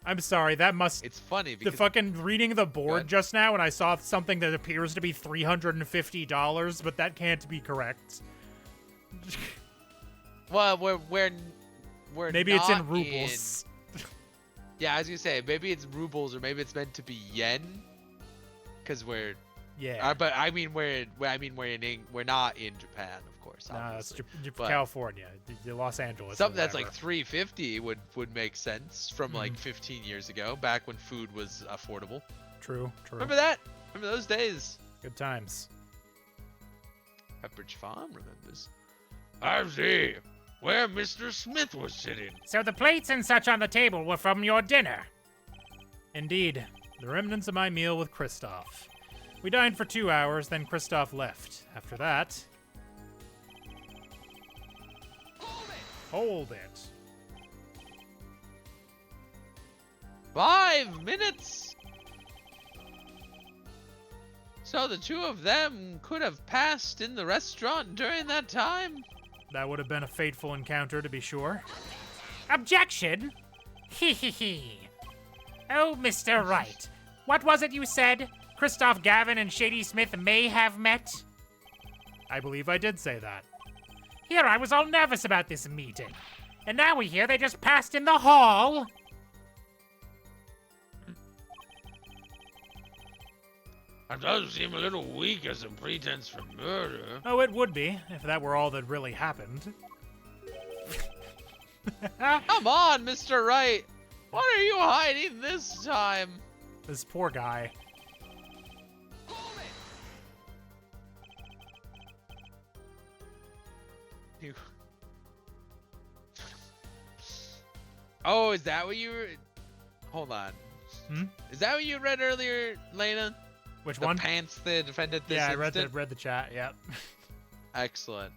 I'm sorry, that must... It's funny The because fucking reading the board ahead. just now, and I saw something that appears to be $350, but that can't be correct. well, we're Maybe it's in not rubles. Yeah, I was gonna say maybe it's rubles or maybe it's meant to be yen, because we're. Yeah. But I mean we're not in Japan, of course. No, it's obviously. But California, Los Angeles. or something that's whatever. like 350 would make sense from like 15 years ago, back when food was affordable. True. Remember that? Remember those days? Good times. Pepperidge Farm remembers. I see, where Mr. Smith was sitting. So the plates and such on the table were from your dinner? Indeed. The remnants of my meal with Christoph. We dined for 2 hours, then Christoph left. After that... Hold it. 5 minutes. So the two of them could have passed in the restaurant during that time? That would have been a fateful encounter, to be sure. Objection! Hee hee hee. Oh, Mr. Wright. What was it you said? Christoph Gavin and Shady Smith may have met? I believe I did say that. Here, I was all nervous about this meeting. And now we hear they just passed in the hall. That does seem a little weak as a pretense for murder. Oh, it would be, if that were all that really happened. Come on, Mr. Wright. What are you hiding this time? This poor guy. Oh, is that what you were... Hold on. Hmm? Is that what you read earlier, Lena? Which The one? pants that defended this Yeah, I read instant? the chat, yep. Excellent.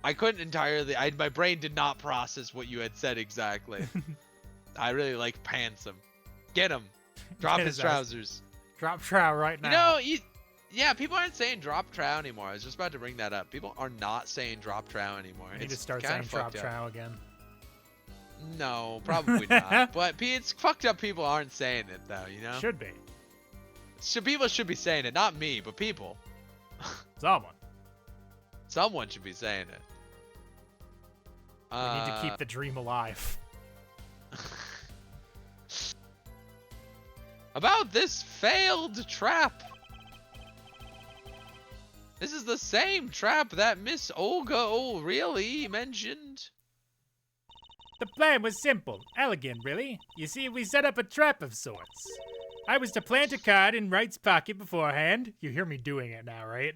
I couldn't entirely... my brain did not process what you had said exactly. I really like pants him. Get him. Drop Get his his ass. trousers. Drop trow right now. Yeah, people aren't saying drop trow anymore. I was just about to bring that up. People are not saying drop trow anymore. I need to It's start kinda saying drop fucked up. trow again. No, probably not. But it's fucked up. People aren't saying it though, you know. Should be. People should be saying it, not me, but people. Someone. Someone should be saying it. We need to keep the dream alive. About this failed trap. This is the same trap that Miss Olga O'Reilly mentioned. The plan was simple, elegant, really. You see, we set up a trap of sorts. I was to plant a card in Wright's pocket beforehand. You hear me doing it now, right?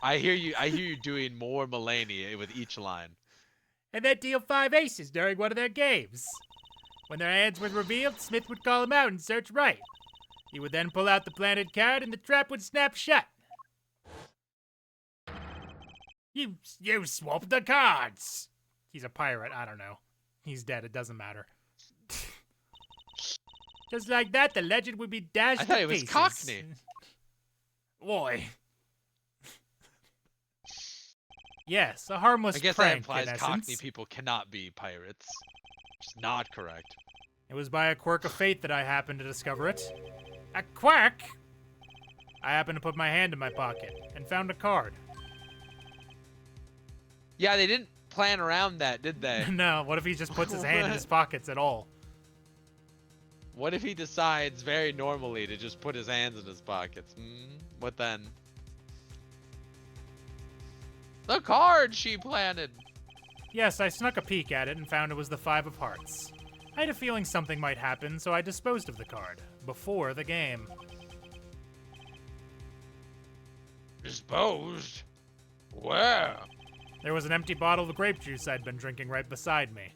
I hear you doing more Mulaney with each line. And then deal 5 aces during one of their games. When their hands were revealed, Smith would call him out and search Wright. He would then pull out the planted card and the trap would snap shut. You swapped the cards. He's a pirate, I don't know. He's dead, it doesn't matter. Just like that, the legend would be dashed to pieces. I thought it was Cockney. Boy. Yes, a harmless I guess prank, that implies in Cockney essence. people cannot be pirates. Which is not correct. It was by a quirk of fate that I happened to discover it. A quirk? I happened to put my hand in my pocket and found a card. Yeah, they didn't plan around that, did they? No, what if he just puts his hand in his pockets at all? What if he decides very normally to just put his hands in his pockets? What then? The card she planted! Yes, I snuck a peek at it and found it was the 5 of hearts. I had a feeling something might happen, so I disposed of the card. Before the game. Disposed? Where? There was an empty bottle of grape juice I'd been drinking right beside me.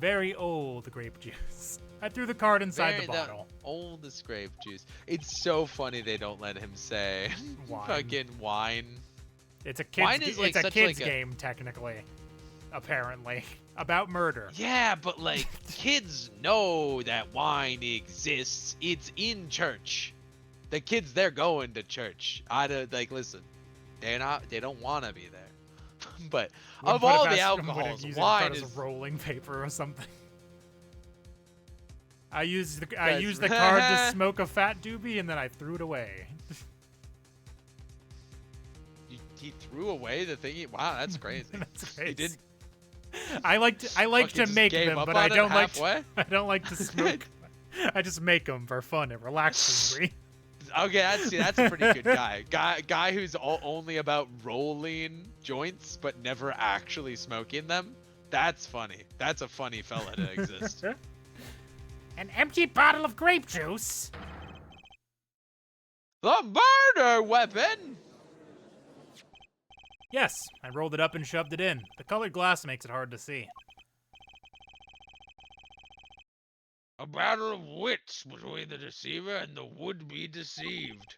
Very old grape juice. I threw the card inside the bottle. The oldest grape juice. It's so funny they don't let him say wine. Fucking wine. It's a kid's, wine is like it's a kid's like game, technically. Apparently. About murder. Yeah, but like, kids know that wine exists. It's in church. The kids, they're going to church. Like, listen, they don't want to be there. But of all the alcohols, wine is rolling paper or something. I used the card to smoke a fat doobie and then I threw it away. He threw away the thing. Wow, that's crazy. That's crazy. He did. I like to make them, but I don't like to smoke. I just make them for fun. It relaxes me. Okay, that's a pretty good guy. Guy who's only about rolling joints but never actually smoking them. That's funny. That's a funny fella to exist. An empty bottle of grape juice. The murder weapon. Yes, I rolled it up and shoved it in. The colored glass makes it hard to see. A battle of wits between the deceiver and the would-be deceived.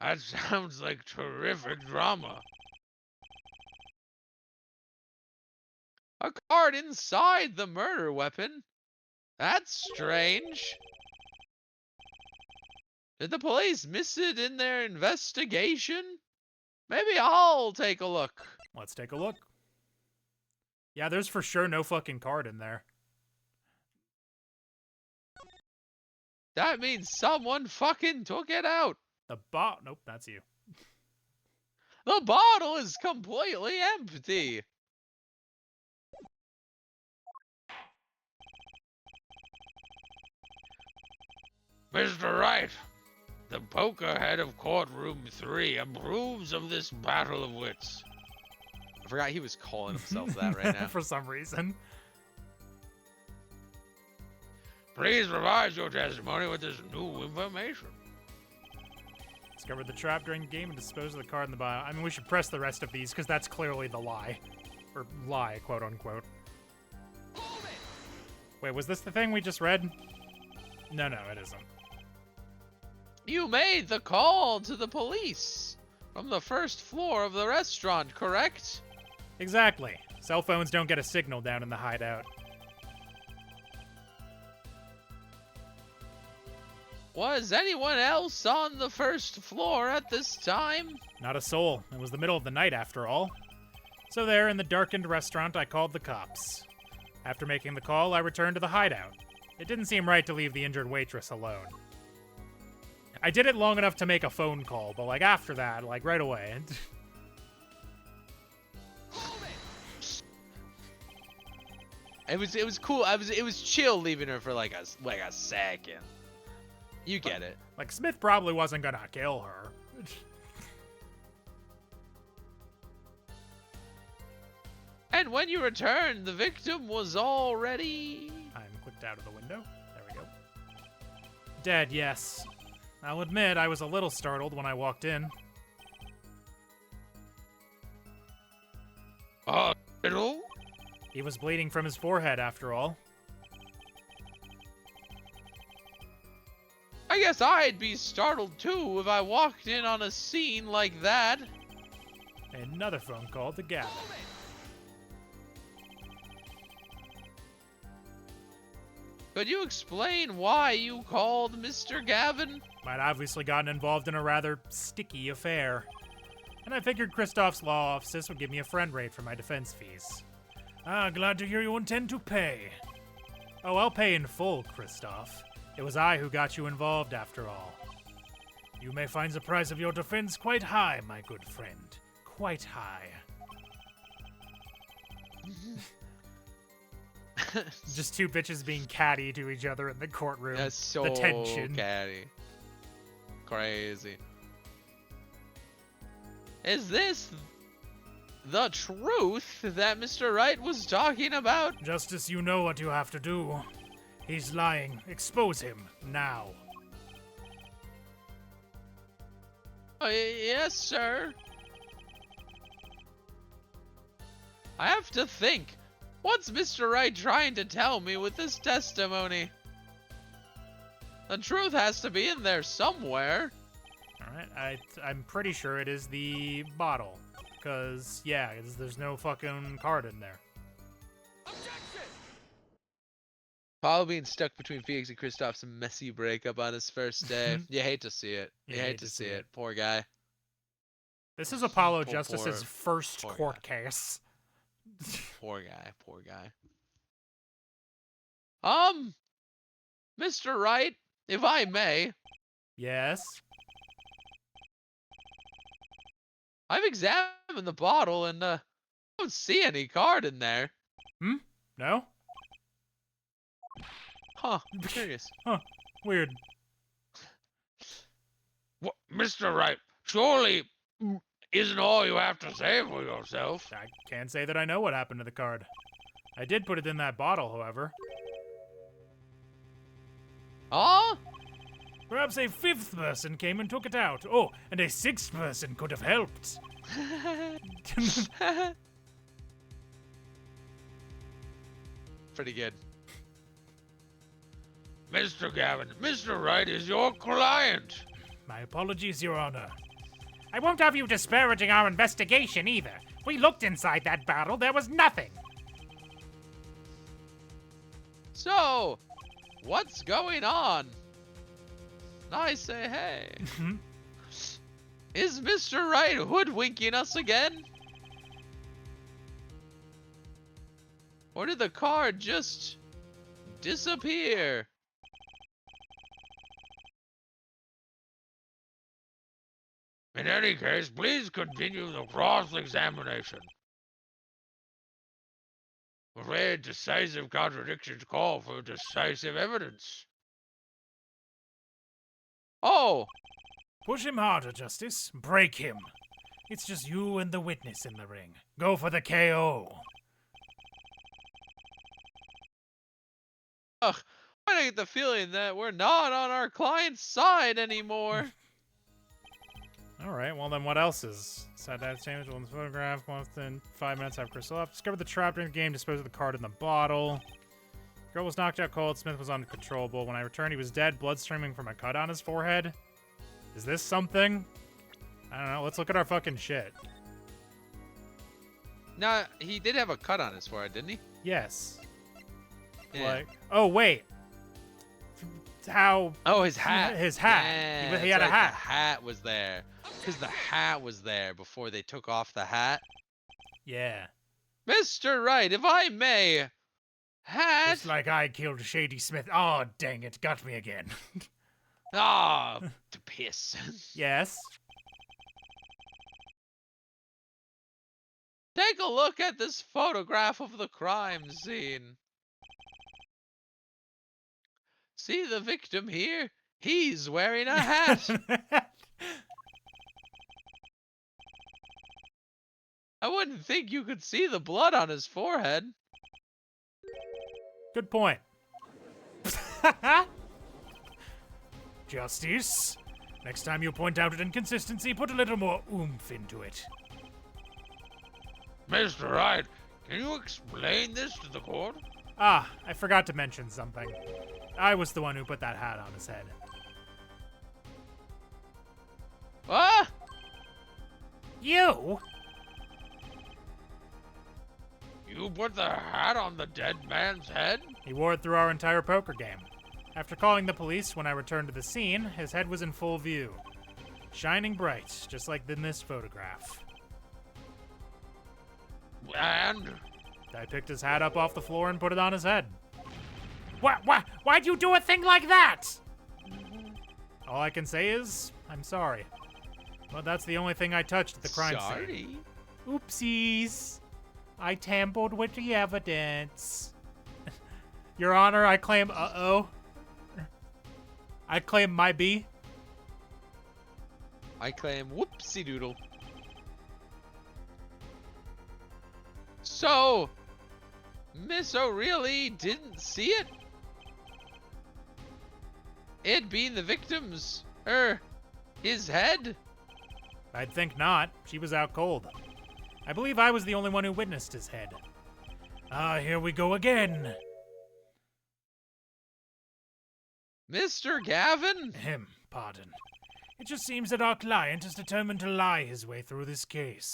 That sounds like terrific drama. A card inside the murder weapon? That's strange. Did the police miss it in their investigation? Maybe I'll take a look. Let's take a look. Yeah, there's for sure no fucking card in there. That means someone fucking took it out. Nope, that's you. The bottle is completely empty. Mr. Wright, the poker head of courtroom 3 approves of this battle of wits. I forgot he was calling himself that right now. For some reason. Please revise your testimony with this new information. Discovered the trap during the game and disposed of the card in the bio. I mean, we should press the rest of these because that's clearly the lie. Or lie, quote unquote. Wait, was this the thing we just read? No, it isn't. You made the call to the police from the first floor of the restaurant, correct? Exactly. Cell phones don't get a signal down in the hideout. Was anyone else on the first floor at this time? Not a soul. It was the middle of the night after all. So there, in the darkened restaurant, I called the cops. After making the call, I returned to the hideout. It didn't seem right to leave the injured waitress alone. I did it long enough to make a phone call, but like after that, like right away. It was cool. It was chill leaving her for like a second. You get it. Like Smith probably wasn't gonna kill her. And when you returned, the victim was already... I'm clicked out of the window. There we go. Dead, yes. I'll admit, I was a little startled when I walked in. Hospital? He was bleeding from his forehead, after all. I guess I'd be startled too if I walked in on a scene like that. Another phone call to Gavin. Could you explain why you called Mr. Gavin? I'd obviously gotten involved in a rather sticky affair. And I figured Kristoff's law offices would give me a friend rate for my defense fees. Ah, glad to hear you intend to pay. Oh, I'll pay in full, Kristoff. It was I who got you involved, after all. You may find the price of your defense quite high, my good friend. Quite high. Just two bitches being catty to each other in the courtroom. That's so the tension. catty. Crazy. Is this the truth that Mr. Wright was talking about? Justice, you know what you have to do. He's lying. Expose him, now. Oh, yes, sir. I have to think. What's Mr. Wright trying to tell me with this testimony? The truth has to be in there somewhere. Alright, I'm pretty sure it is the bottle. Because, yeah, there's no fucking card in there. Paul being stuck between Felix and Kristoff's messy breakup on his first day. You hate to see it. You hate to see it. Poor guy. This is Apollo Justice's first court case. Poor guy. Poor guy. Mr. Wright, if I may. Yes? I've examined the bottle and I don't see any card in there. No? Huh, I'm curious. Huh, weird. What, Mr. Wright, surely isn't all you have to say for yourself. I can't say that I know what happened to the card. I did put it in that bottle, however. Perhaps a fifth person came and took it out. Oh, and a sixth person could have helped. Pretty good. Mr. Gavin, Mr. Wright is your client. My apologies, Your Honor. I won't have you disparaging our investigation either. We looked inside that bottle. There was nothing. So, what's going on? I say, hey. Is Mr. Wright hoodwinking us again? Or did the card just disappear? In any case, please continue the cross-examination. I'm afraid decisive contradictions call for decisive evidence. Oh! Push him harder, Justice. Break him. It's just you and the witness in the ring. Go for the KO. Ugh, I get the feeling that we're not on our client's side anymore. Alright, well then what else is? Side that damage on the photograph. Within 5 minutes after Crystal off. Discovered the trap during the game. Disposed of the card in the bottle. Girl was knocked out cold. Smith was uncontrollable. When I returned, he was dead. Blood streaming from a cut on his forehead. Is this something? I don't know. Let's look at our fucking shit. Nah, he did have a cut on his forehead, didn't he? Yes. Yeah. Like, oh wait. How? Oh, his hat. His hat. Yeah, he had a hat. The hat was there. Because the hat was there before they took off the hat. Yeah. Mr. Wright, if I may. Hat. It's like I killed Shady Smith. Oh, dang it. Got me again. Ah, to piss. Yes. Take a look at this photograph of the crime scene. See the victim here? He's wearing a hat. I wouldn't think you could see the blood on his forehead. Good point. Justice. Next time you point out an inconsistency, put a little more oomph into it. Mr. Wright, can you explain this to the court? Ah, I forgot to mention something. I was the one who put that hat on his head. What? You? You put the hat on the dead man's head? He wore it through our entire poker game. After calling the police when I returned to the scene, his head was in full view. Shining bright, just like in this photograph. And? I picked his hat up off the floor and put it on his head. Why'd you do a thing like that? All I can say is, I'm sorry. But that's the only thing I touched at the crime scene. Oopsies. I tampered with the evidence. Your Honor, I claim, I claim my B. I claim whoopsie doodle. So, Miss O'Reilly didn't see it? It being the victim's, his head? I'd think not. She was out cold. I believe I was the only one who witnessed his head. Ah, here we go again. Mr. Gavin? Pardon. It just seems that our client is determined to lie his way through this case.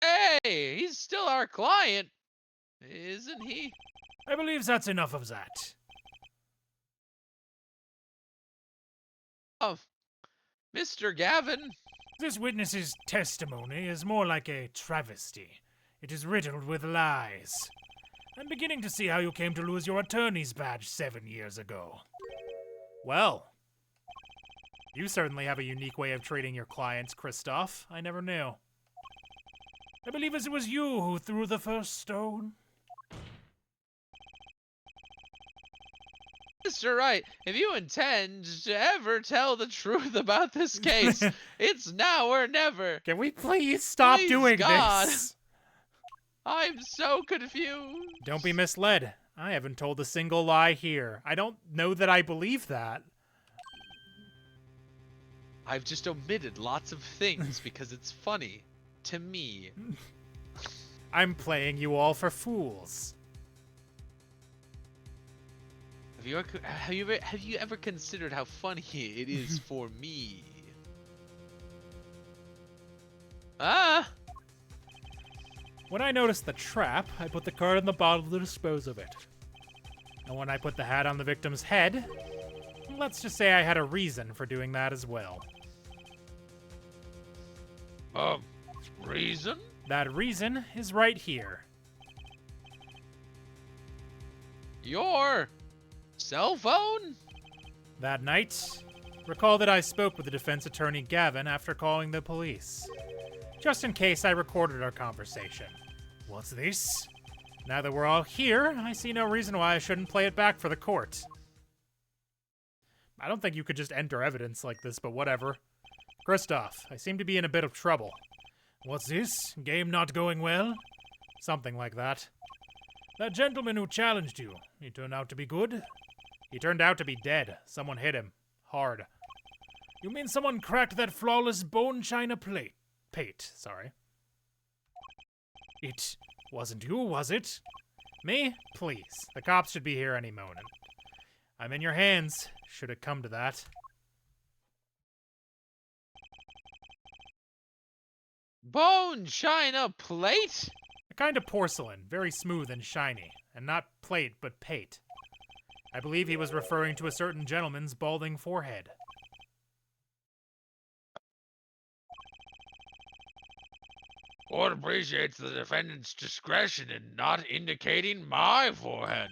Hey, he's still our client, isn't he? I believe that's enough of that. Mr. Gavin? This witness's testimony is more like a travesty. It is riddled with lies. I'm beginning to see how you came to lose your attorney's badge 7 years ago. Well, you certainly have a unique way of treating your clients, Kristoff. I never knew. I believe it was you who threw the first stone. Mr. Wright, if you intend to ever tell the truth about this case, it's now or never. Can we please stop doing this? I'm so confused. Don't be misled. I haven't told a single lie here. I don't know that I believe that. I've just omitted lots of things because it's funny to me. I'm playing you all for fools. Have you ever considered how funny it is for me? When I noticed the trap, I put the card in the bottle to dispose of it. And when I put the hat on the victim's head, let's just say I had a reason for doing that as well. Reason? That reason is right here. Your cell phone? That night, recall that I spoke with the defense attorney Gavin after calling the police. Just in case, I recorded our conversation. What's this? Now that we're all here, I see no reason why I shouldn't play it back for the court. I don't think you could just enter evidence like this, but whatever. Kristoff, I seem to be in a bit of trouble. What's this? Game not going well? Something like that. That gentleman who challenged you, he turned out to be good? He turned out to be dead. Someone hit him. Hard. You mean someone cracked that flawless bone china pate, sorry. It wasn't you, was it? Me? Please. The cops should be here any moment. I'm in your hands, should it come to that. Bone china plate? A kind of porcelain, very smooth and shiny. And not plate, but pate. I believe he was referring to a certain gentleman's balding forehead. Court appreciates the defendant's discretion in not indicating my forehead.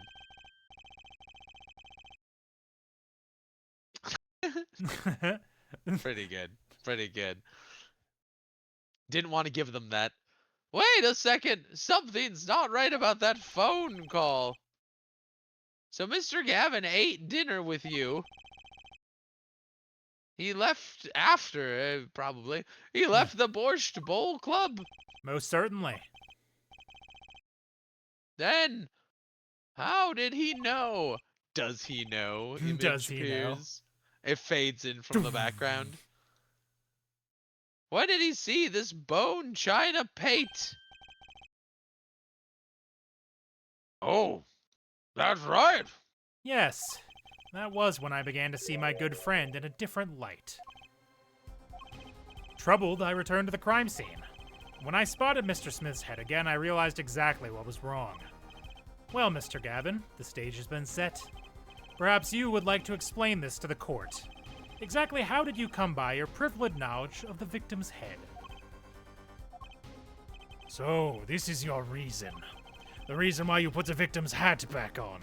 Pretty good. Pretty good. Didn't want to give them that. Wait a second. Something's not right about that phone call. So Mr. Gavin ate dinner with you. He left after, probably. He left the Borscht Bowl Club. Most certainly. Then, how did he know? Does he know? Image Does he know? appears. It fades in from the background. When did he see this bone china pate? Oh, that's right. Yes, that was when I began to see my good friend in a different light. Troubled, I returned to the crime scene. When I spotted Mr. Smith's head again, I realized exactly what was wrong. Well, Mr. Gavin, the stage has been set. Perhaps you would like to explain this to the court. Exactly how did you come by your privileged knowledge of the victim's head? So, this is your reason. The reason why you put the victim's hat back on.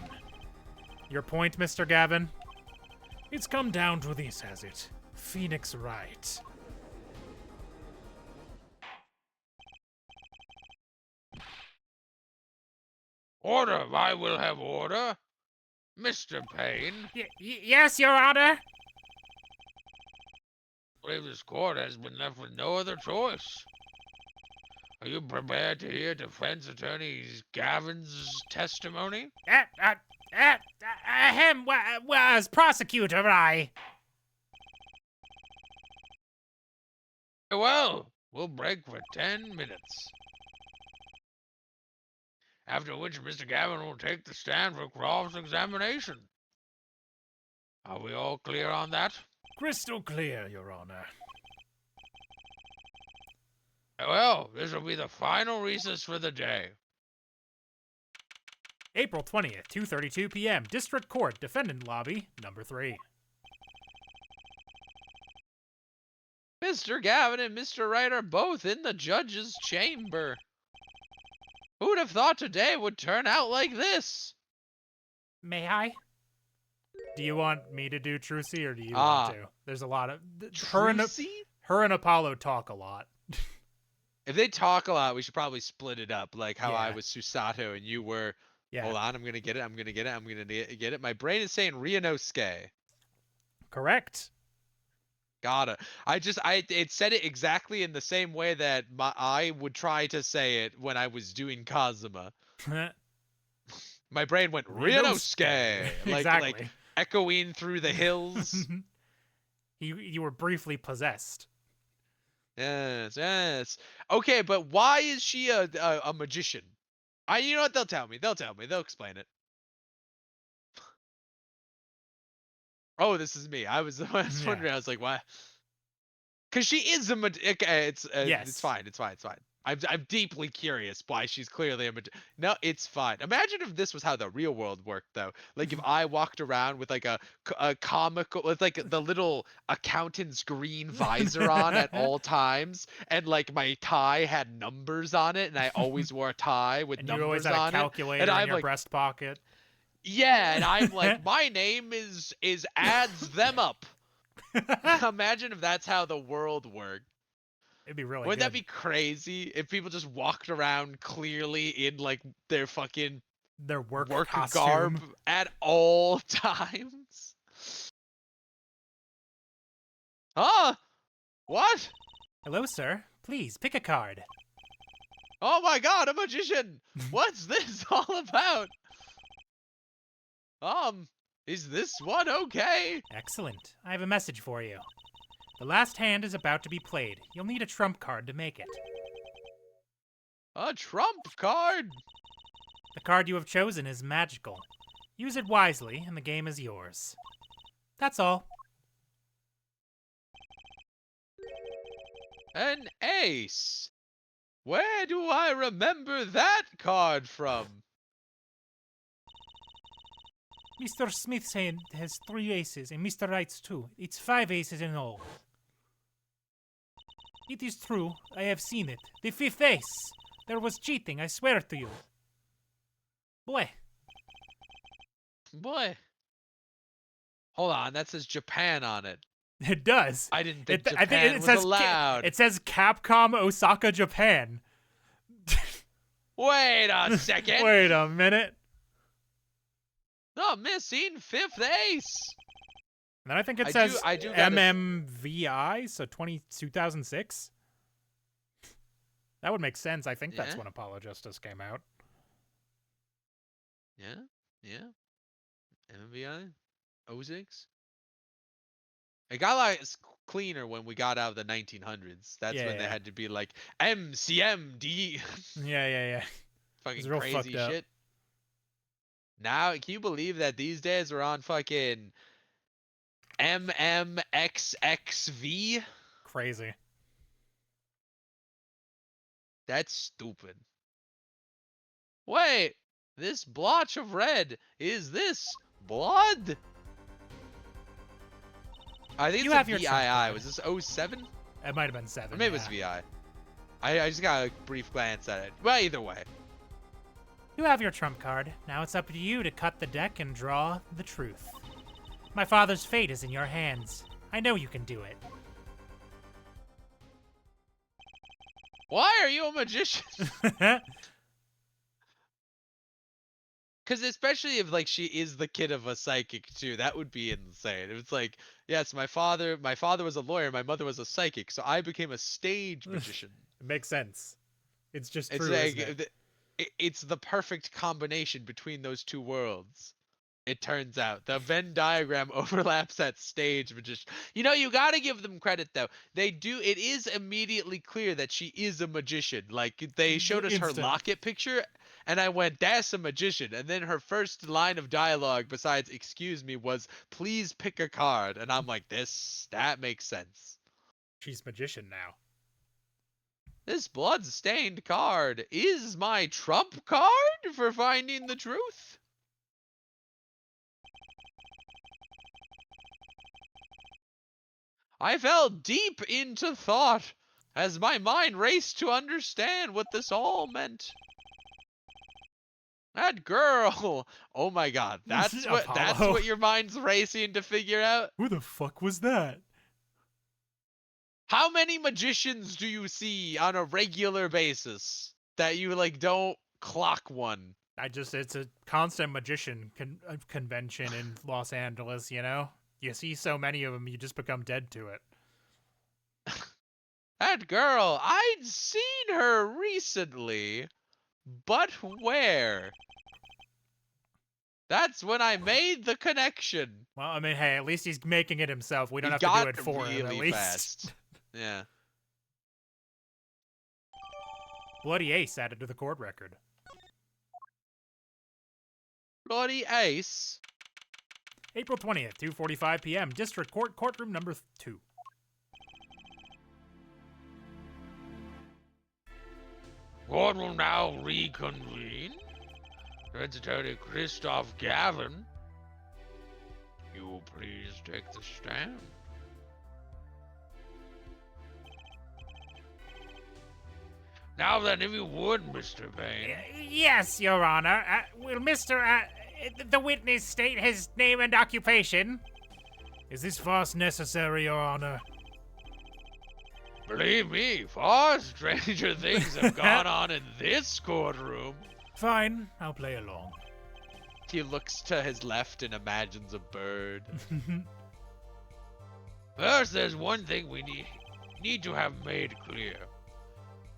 Your point, Mr. Gavin? It's come down to this, has it? Phoenix Wright. Order, I will have order. Mr. Payne. Yes, Your Honor. I believe this court has been left with no other choice. Are you prepared to hear defense attorney Gavin's testimony? Him was prosecutor, Well, we'll break for 10 minutes. After which Mr. Gavin will take the stand for cross-examination. Are we all clear on that? Crystal clear, Your Honor. Well, this will be the final recess for the day. April 20th, 2:32 p.m. District Court, Defendant Lobby, number 3. Mr. Gavin and Mr. Wright are both in the judge's chamber. Who'd have thought today would turn out like this? May I? Do you want me to do Trucy, or do you want to? There's a lot of... Trucy? Her and Apollo talk a lot. If they talk a lot, we should probably split it up, like how I was Susato and you were... Yeah. Hold on, I'm gonna get it. My brain is saying Ryunosuke. Correct. Gotta. It said it exactly in the same way that I would try to say it when I was doing Kazuma. My brain went Ryunosuke, exactly. like echoing through the hills. You were briefly possessed. Yes. Okay, but why is she a magician? You know what? They'll tell me. They'll explain it. Oh, this is me. I was wondering. I was like, why? Because she is a yes. It's fine. I'm deeply curious why she's clearly a No, it's fine. Imagine if this was how the real world worked, though. Like if I walked around with like a comical, with like the little accountant's green visor on at all times, and like my tie had numbers on it, and I always wore a tie with and numbers you always had a calculator in your breast pocket. Yeah, and I'm like, my name is adds them up. Imagine if that's how the world worked. It'd be really Wouldn't good. that be crazy if people just walked around clearly in like their fucking work garb at all times? Huh? What? Hello, sir. Please pick a card. Oh my god, a magician! What's this all about? Is this one okay? Excellent. I have a message for you. The last hand is about to be played. You'll need a trump card to make it. A trump card? The card you have chosen is magical. Use it wisely, and the game is yours. That's all. An ace. Where do I remember that card from? Mr. Smith's hand has 3 aces, and Mr. Wright's 2. It's 5 aces in all. It is true. I have seen it. The 5th ace. There was cheating, I swear to you. Boy. Hold on, that says Japan on it. It does. I didn't think Japan was allowed. It says Capcom Osaka, Japan. Wait a second. Wait a minute. The missing 5th ace. And then I think it says MMVI, so 2006. That would make sense. I think that's when Apollo Justice came out. Yeah. MMVI? 06? It got like cleaner when we got out of the 1900s. That's when they had to be like MCMD. Yeah. Fucking crazy shit. Now, can you believe that these days we're on fucking MMXXV? Crazy. That's stupid. Wait, this blotch of red, is this blood? I think it's a VII. Was this 07? It might have been 7. Or maybe it was VI. I just got a brief glance at it. Well, either way. You have your trump card. Now it's up to you to cut the deck and draw the truth. My father's fate is in your hands. I know you can do it. Why are you a magician? Because especially if like she is the kid of a psychic too, that would be insane. It's like, yes, my father was a lawyer, my mother was a psychic, so I became a stage magician. It makes sense. It's just true, like, isn't it? It's the perfect combination between those two worlds. It turns out the Venn diagram overlaps at stage magician. You know, you gotta give them credit though. They do. It is immediately clear that she is a magician. Like they showed us her locket picture, and I went, "That's a magician." And then her first line of dialogue, besides "excuse me," was, "Please pick a card." And I'm like, that makes sense. She's magician now. This blood-stained card is my trump card for finding the truth. I fell deep into thought as my mind raced to understand what this all meant. That girl! Oh my god, that's what your mind's racing to figure out? Who the fuck was that? How many magicians do you see on a regular basis that you like don't clock one? It's a constant magician convention in Los Angeles, you know? You see so many of them, you just become dead to it. That girl, I'd seen her recently, but where? That's when I made the connection. Well, I mean, hey, at least he's making it himself. We don't have to do it for him, at least. Fast. Yeah. Bloody Ace added to the court record. Bloody Ace? April 20th, 2:45 p.m. District Court, courtroom number 2. Court will now reconvene. Defense Attorney Christoph Gavin, you will please take the stand. Now then, if you would, Mr. Payne. Yes, Your Honor. Will the witness state his name and occupation? Is this farce necessary, Your Honor? Believe me, far stranger things have gone on in this courtroom. Fine, I'll play along. He looks to his left and imagines a bird. First, there's one thing we need to have made clear.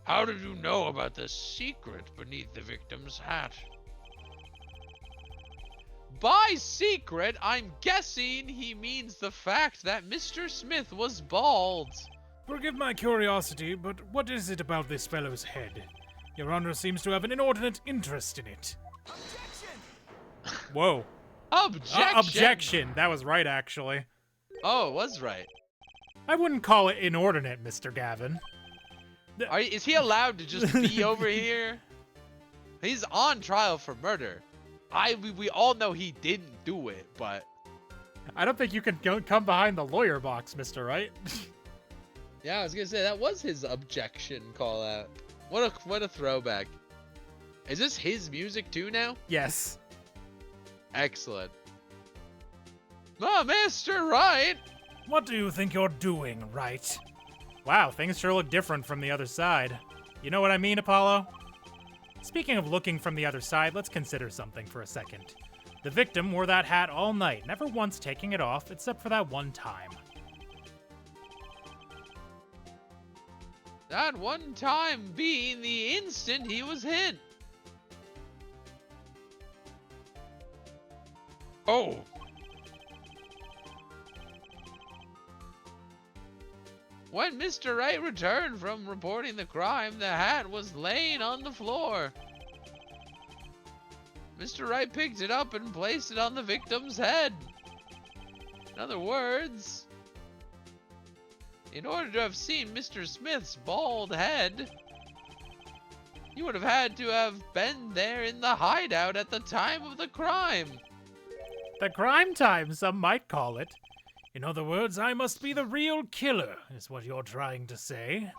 How did you know about the secret beneath the victim's hat? By secret, I'm guessing he means the fact that Mr. Smith was bald. Forgive my curiosity, but what is it about this fellow's head? Your Honor seems to have an inordinate interest in it. Objection! Whoa. Objection! Objection! That was right, actually. Oh, it was right. I wouldn't call it inordinate, Mr. Gavin. Is he allowed to just be over here? He's on trial for murder. We all know he didn't do it, but... I don't think you can come behind the lawyer box, Mr. Right. Yeah, I was gonna say, that was his objection call out. What a throwback. Is this his music too now? Yes. Excellent. Oh, Mr. Wright! What do you think you're doing, Wright? Wow, things sure look different from the other side. You know what I mean, Apollo? Speaking of looking from the other side, let's consider something for a second. The victim wore that hat all night, never once taking it off except for that one time. That one time being the instant he was hit. Oh. When Mr. Wright returned from reporting the crime, the hat was laying on the floor. Mr. Wright picked it up and placed it on the victim's head. In other words, in order to have seen Mr. Smith's bald head, you would have had to have been there in the hideout at the time of the crime. The crime time, some might call it. In other words, I must be the real killer, is what you're trying to say.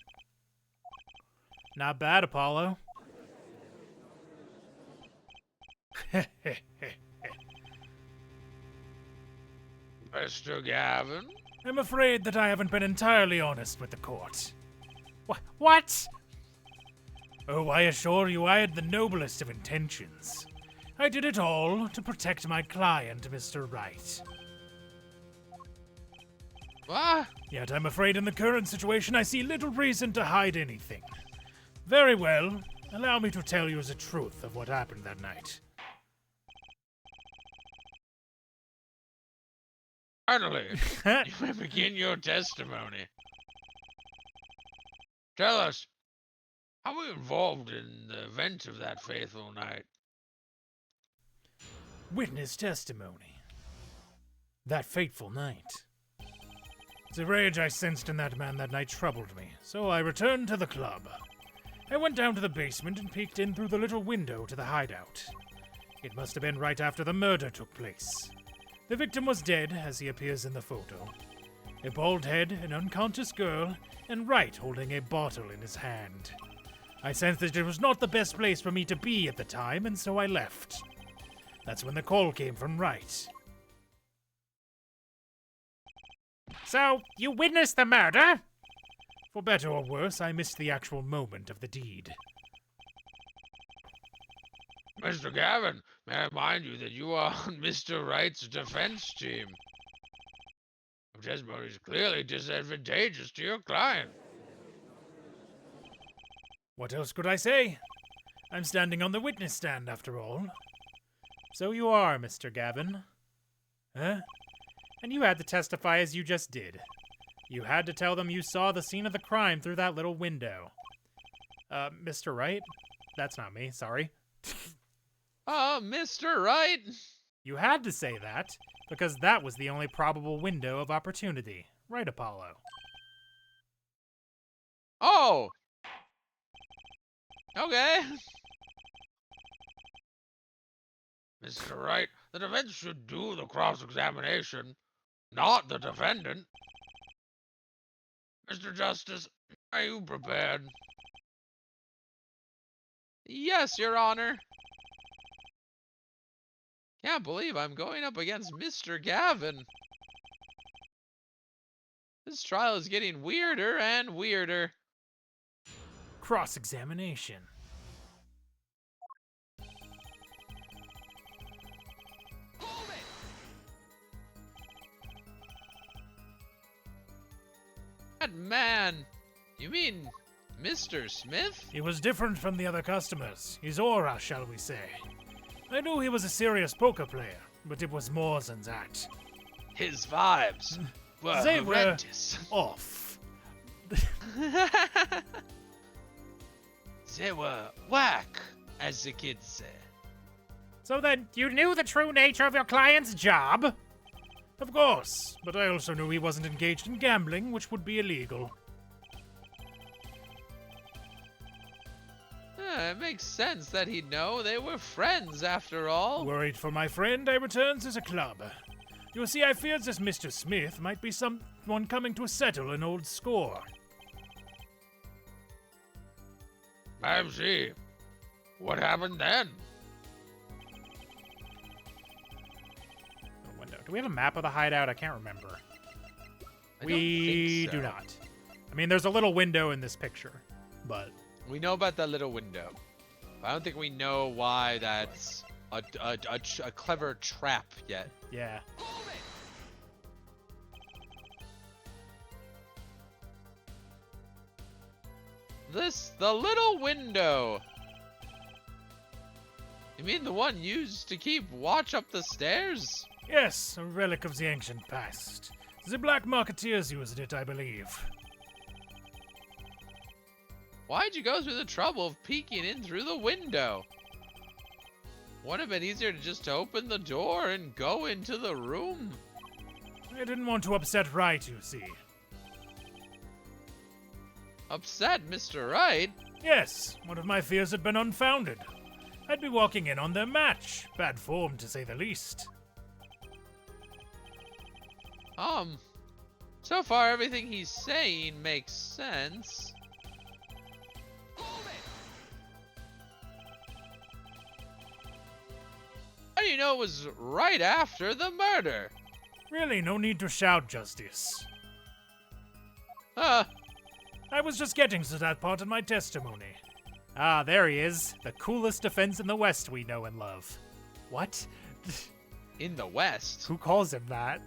Not bad, Apollo. Mr. Gavin? I'm afraid that I haven't been entirely honest with the court. What? Oh, I assure you I had the noblest of intentions. I did it all to protect my client, Mr. Wright. What? Yet I'm afraid in the current situation I see little reason to hide anything. Very well. Allow me to tell you the truth of what happened that night. Finally, you may begin your testimony. Tell us, how were you involved in the events of that fateful night? Witness testimony. That fateful night. The rage I sensed in that man that night troubled me, so I returned to the club. I went down to the basement and peeked in through the little window to the hideout. It must have been right after the murder took place. The victim was dead, as he appears in the photo. A bald head, an unconscious girl, and Wright holding a bottle in his hand. I sensed that it was not the best place for me to be at the time, and so I left. That's when the call came from Wright. So, you witnessed the murder? For better or worse, I missed the actual moment of the deed. Mr. Gavin, may I remind you that you are on Mr. Wright's defense team. Your testimony is clearly disadvantageous to your client. What else could I say? I'm standing on the witness stand, after all. So you are, Mr. Gavin. Huh? And you had to testify as you just did. You had to tell them you saw the scene of the crime through that little window. Mr. Wright? That's not me, sorry. Mr. Wright? You had to say that, because that was the only probable window of opportunity. Right, Apollo? Oh! Okay. Mr. Wright, the defense should do the cross-examination, not the defendant. Mr. Justice, are you prepared? Yes, Your Honor. Can't believe I'm going up against Mr. Gavin. This trial is getting weirder and weirder. Cross-examination. That man, you mean Mr. Smith? He was different from the other customers. His aura, shall we say. I knew he was a serious poker player, but it was more than that. His vibes were horrendous. Off. They were whack, as the kids say. So then, you knew the true nature of your client's job? Of course, but I also knew he wasn't engaged in gambling, which would be illegal. It makes sense that he'd know. They were friends, after all. Worried for my friend, I returned to the club. You see, I feared this Mr. Smith might be someone coming to settle an old score. I see. What happened then? Window. Do we have a map of the hideout? I can't remember. We do not. I mean, there's a little window in this picture, but... We know about that little window. I don't think we know why that's a clever trap yet. Yeah. The little window. You mean the one used to keep watch up the stairs? Yes, a relic of the ancient past. The Black Marketeers used it, I believe. Why'd you go through the trouble of peeking in through the window? Wouldn't it have been easier to just open the door and go into the room? I didn't want to upset Wright, you see. Upset Mr. Wright? Yes, one of my fears had been unfounded. I'd be walking in on their match. Bad form, to say the least. So far everything he's saying makes sense. How do you know it was right after the murder? Really, no need to shout, Justice. I was just getting to that part in my testimony. Ah, there he is. The coolest defense in the West we know and love. What? In the West? Who calls him that?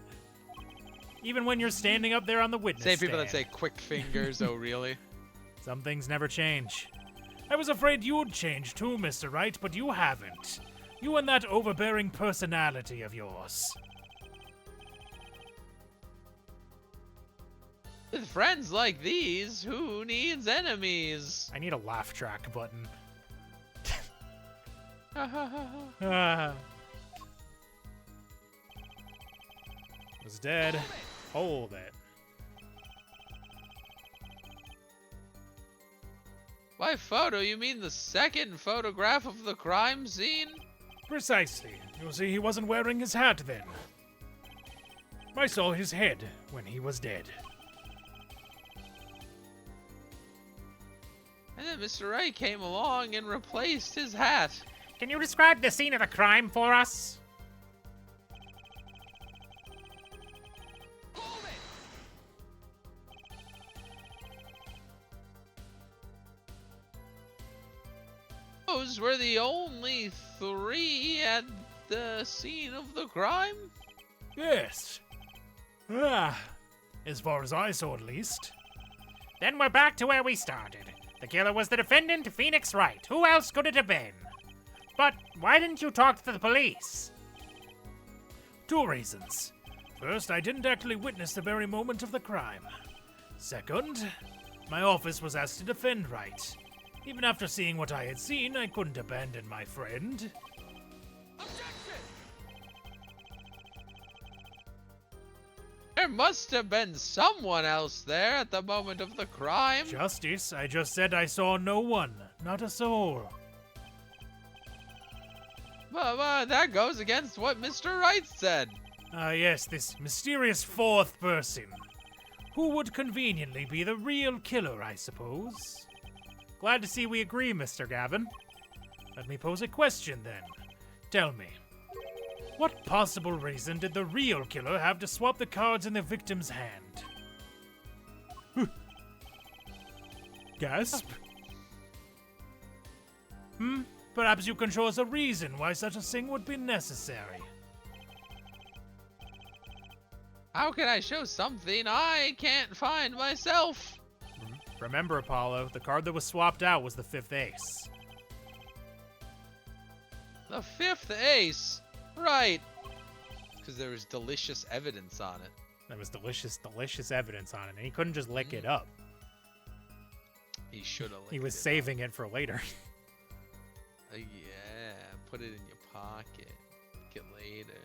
Even when you're standing up there on the witness stand. Same people that say quick fingers, oh really? Some things never change. I was afraid you'd change too, Mr. Wright, but you haven't. You and that overbearing personality of yours. With friends like these, who needs enemies? I need a laugh track button. Was dead. Hold it. By photo, you mean the second photograph of the crime scene? Precisely. You'll see he wasn't wearing his hat then. I saw his head when he was dead. And then Mr. Wright came along and replaced his hat. Can you describe the scene of the crime for us? Those were the only 3 at the scene of the crime? Yes. As far as I saw at least. Then we're back to where we started. The killer was the defendant, Phoenix Wright. Who else could it have been? But why didn't you talk to the police? 2 reasons. First, I didn't actually witness the very moment of the crime. Second, my office was asked to defend Wright. Even after seeing what I had seen, I couldn't abandon my friend. Objection! There must have been someone else there at the moment of the crime. Justice, I just said I saw no one, not a soul. But that goes against what Mr. Wright said. Yes, this mysterious 4th person. Who would conveniently be the real killer, I suppose. Glad to see we agree, Mr. Gavin. Let me pose a question then. Tell me, what possible reason did the real killer have to swap the cards in the victim's hand? Gasp? Perhaps you can show us a reason why such a thing would be necessary. How can I show something I can't find myself? Remember, Apollo, the card that was swapped out was the 5th ace. The 5th ace? Right. Because there was delicious evidence on it. There was delicious evidence on it, and he couldn't just lick it up. He should have licked it. He was saving it for later. Yeah, put it in your pocket. Lick it later.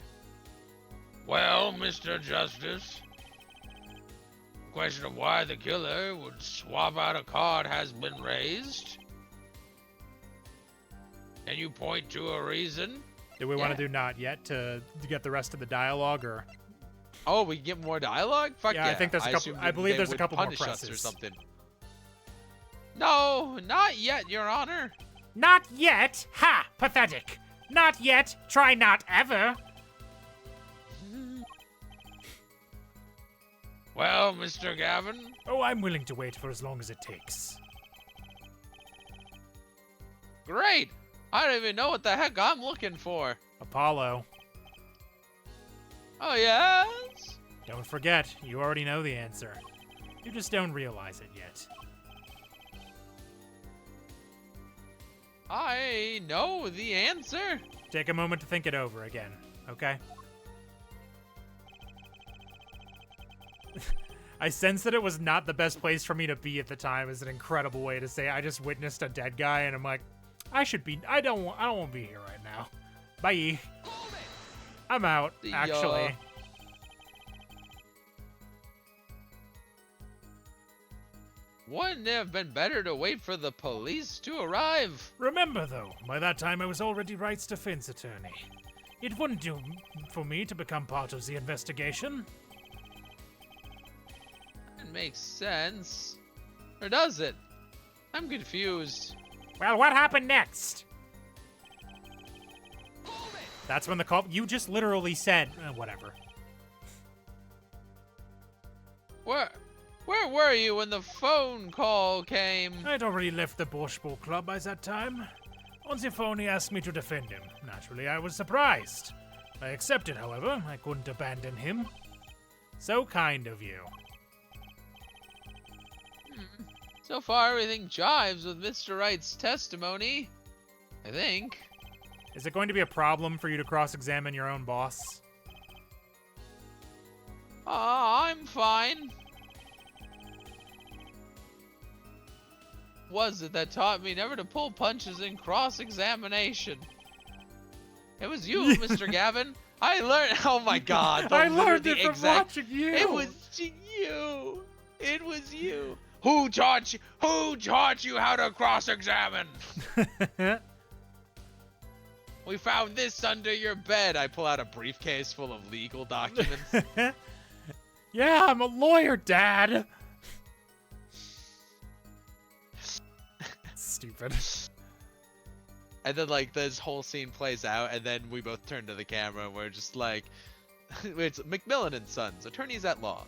Well, Mr. Justice, the question of why the killer would swap out a card has been raised. Can you point to a reason? Do we want to do not yet to get the rest of the dialogue, or? Oh, we get more dialogue? Fuck yeah. I think there's a couple. I believe there's a couple more presses or something. No, not yet, Your Honor. Not yet? Ha! Pathetic. Not yet. Try not ever. Well, Mr. Gavin? Oh, I'm willing to wait for as long as it takes. Great. I don't even know what the heck I'm looking for. Apollo. Oh, yes? Don't forget, you already know the answer. You just don't realize it yet. I know the answer. Take a moment to think it over again, okay? I sense that it was not the best place for me to be at the time is an incredible way to say I just witnessed a dead guy and I'm like, I don't want to be here right now. Bye. I'm out, actually. Wouldn't it have been better to wait for the police to arrive? Remember, though, by that time I was already rights defense attorney. It wouldn't do for me to become part of the investigation. It makes sense. Or does it? I'm confused. Well, what happened next? That's when the call... You just literally said... whatever. Where were you when the phone call came? I'd already left the Borscht Club by that time. On the phone, he asked me to defend him. Naturally, I was surprised. I accepted, however. I couldn't abandon him. So kind of you. So far, everything jives with Mr. Wright's testimony. I think. Is it going to be a problem for you to cross-examine your own boss? I'm fine. Was it that taught me never to pull punches in cross-examination? It was you, Mr. Gavin. I learned. Oh my God! I learned it from watching you. It was you. It was you. Who taught you? Who taught you how to cross-examine? We found this under your bed. I pull out a briefcase full of legal documents. Yeah, I'm a lawyer, Dad. Stupid. And then, like, this whole scene plays out, and then we both turn to the camera, and we're just like, it's Macmillan and Sons, attorneys at law.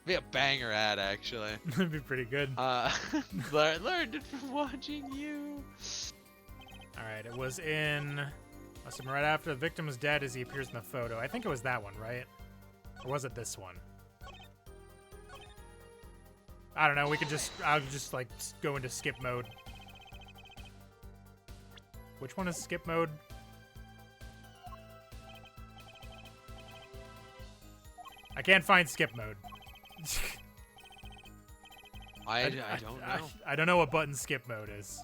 Be a banger ad, actually. That'd be pretty good. Learned it from watching you. Alright, it was in... Must have been right after the victim is dead as he appears in the photo. I think it was that one, right? Or was it this one? I don't know, we could just... I'll just, like, go into skip mode. Which one is skip mode? I can't find skip mode. I don't know. I don't know what button skip mode is.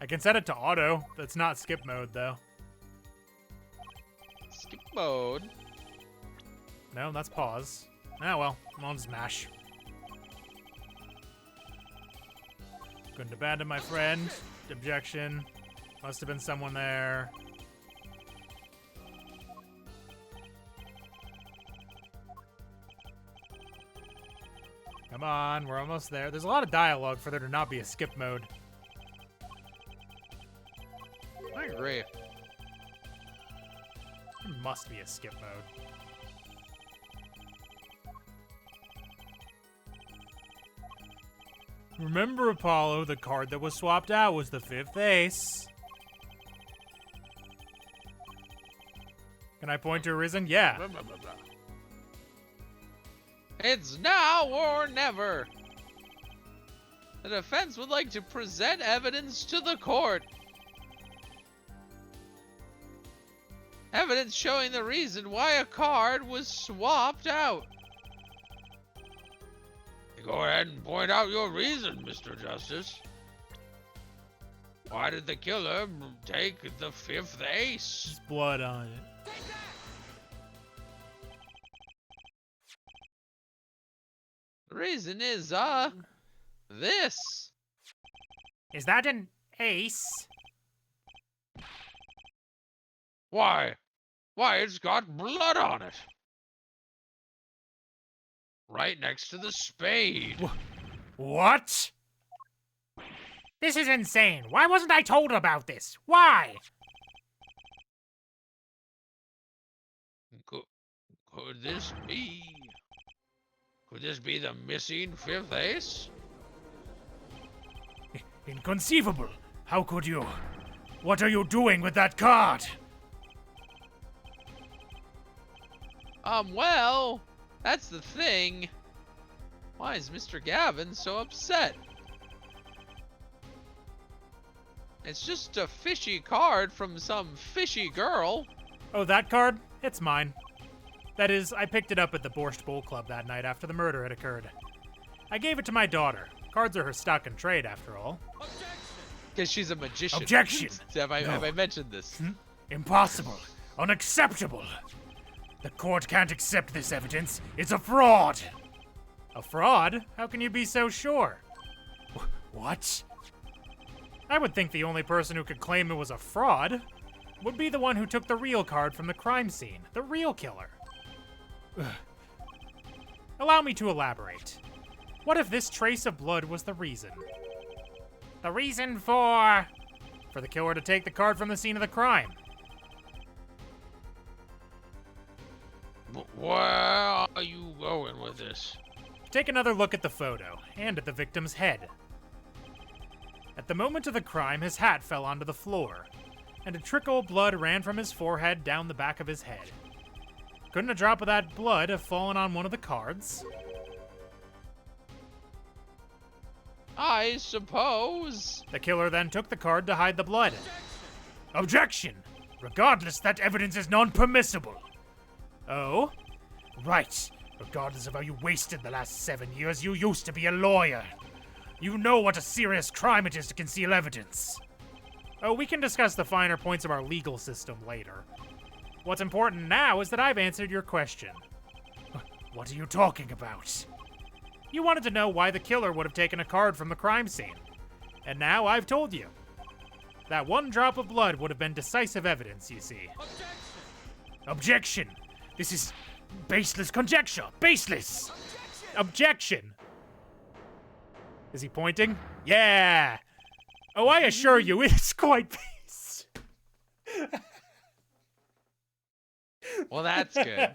I can set it to auto. That's not skip mode, though. Skip mode? No, that's pause. Ah, well. I'll just mash. Couldn't abandon my friend. Objection. Must have been someone there. Come on, we're almost there. There's a lot of dialogue for there to not be a skip mode. I agree. There must be a skip mode. Remember, Apollo, the card that was swapped out was the 5th ace. Can I point to a reason? Yeah. It's now or never. The defense would like to present evidence to the court. Evidence showing the reason why a card was swapped out. Go ahead and point out your reason, Mr. Justice. Why did the killer take the 5th ace? There's blood on it. The reason is, this. Is that an ace? Why? Why, it's got blood on it. Right next to the spade. What? This is insane. Why wasn't I told about this? Why? Could this be... Could this be the missing 5th ace? Inconceivable. How could you? What are you doing with that card? Well, that's the thing. Why is Mr. Gavin so upset? It's just a fishy card from some fishy girl. Oh, that card? It's mine. That is, I picked it up at the Borscht Bowl Club that night after the murder had occurred. I gave it to my daughter. Cards are her stock and trade, after all. Because she's a magician. Objection! Have I mentioned this? Impossible. Unacceptable. The court can't accept this evidence. It's a fraud. A fraud? How can you be so sure? What? I would think the only person who could claim it was a fraud would be the one who took the real card from the crime scene, the real killer. Allow me to elaborate. What if this trace of blood was the reason? The reason for the killer to take the card from the scene of the crime. Where are you going with this? Take another look at the photo, and at the victim's head. At the moment of the crime, his hat fell onto the floor, and a trickle of blood ran from his forehead down the back of his head. Couldn't a drop of that blood have fallen on one of the cards? I suppose. The killer then took the card to hide the blood. Objection! Regardless, that evidence is non-permissible. Oh? Right. Regardless of how you wasted the last 7 years, you used to be a lawyer. You know what a serious crime it is to conceal evidence. Oh, we can discuss the finer points of our legal system later. What's important now is that I've answered your question. What are you talking about? You wanted to know why the killer would have taken a card from the crime scene. And now I've told you. That one drop of blood would have been decisive evidence, you see. Objection! This is baseless conjecture! Baseless! Objection! Is he pointing? Yeah! Oh, I assure you, it's quite base. Well, that's good.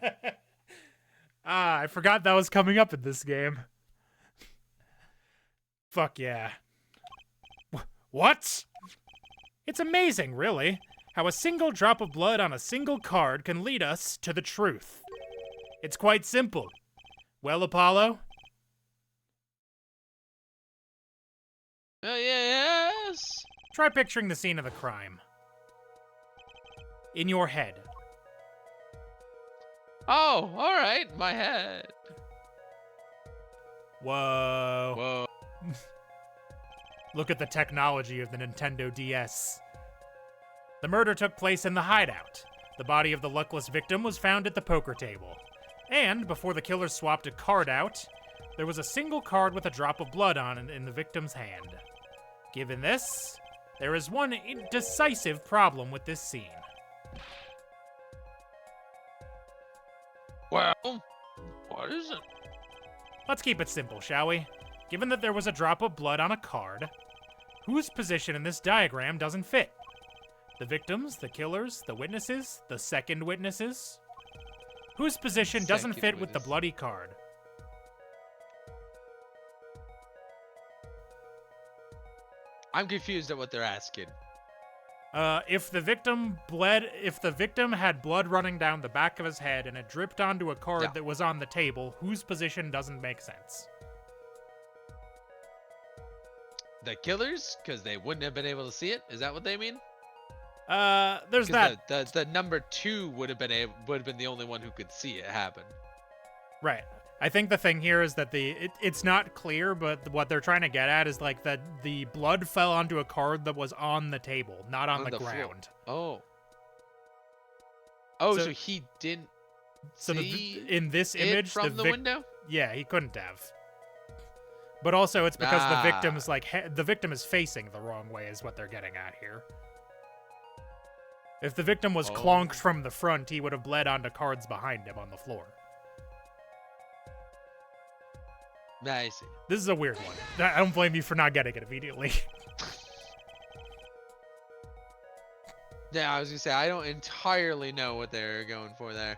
I forgot that was coming up in this game. Fuck yeah. What? It's amazing, really, how a single drop of blood on a single card can lead us to the truth. It's quite simple. Well, Apollo? Yes. Try picturing the scene of the crime. In your head. Oh, all right, my head. Whoa. Whoa. Look at the technology of the Nintendo DS. The murder took place in the hideout. The body of the luckless victim was found at the poker table. And before the killer swapped a card out, there was a single card with a drop of blood on it in the victim's hand. Given this, there is one decisive problem with this scene. Well, what is it? Let's keep it simple, shall we? Given that there was a drop of blood on a card, whose position in this diagram doesn't fit? The victims, the killers, the witnesses, the second witnesses? Whose position doesn't fit with the bloody card? I'm confused at what they're asking. If the victim had blood running down the back of his head and it dripped onto a card that was on the table, whose position doesn't make sense? The killers, because they wouldn't have been able to see it. Is that what they mean? There's that. The number 2 would have been the only one who could see it happen. Right. I think the thing here is that it's not clear, but what they're trying to get at is like that the blood fell onto a card that was on the table, not on the ground. Floor. Oh, so he didn't see in this image from the window? Yeah, he couldn't have. But also it's because the victim's the victim is facing the wrong way is what they're getting at here. If the victim was clonked from the front, he would have bled onto cards behind him on the floor. I see. This is a weird one. I don't blame you for not getting it immediately. Yeah, I was gonna say, I don't entirely know what they're going for there.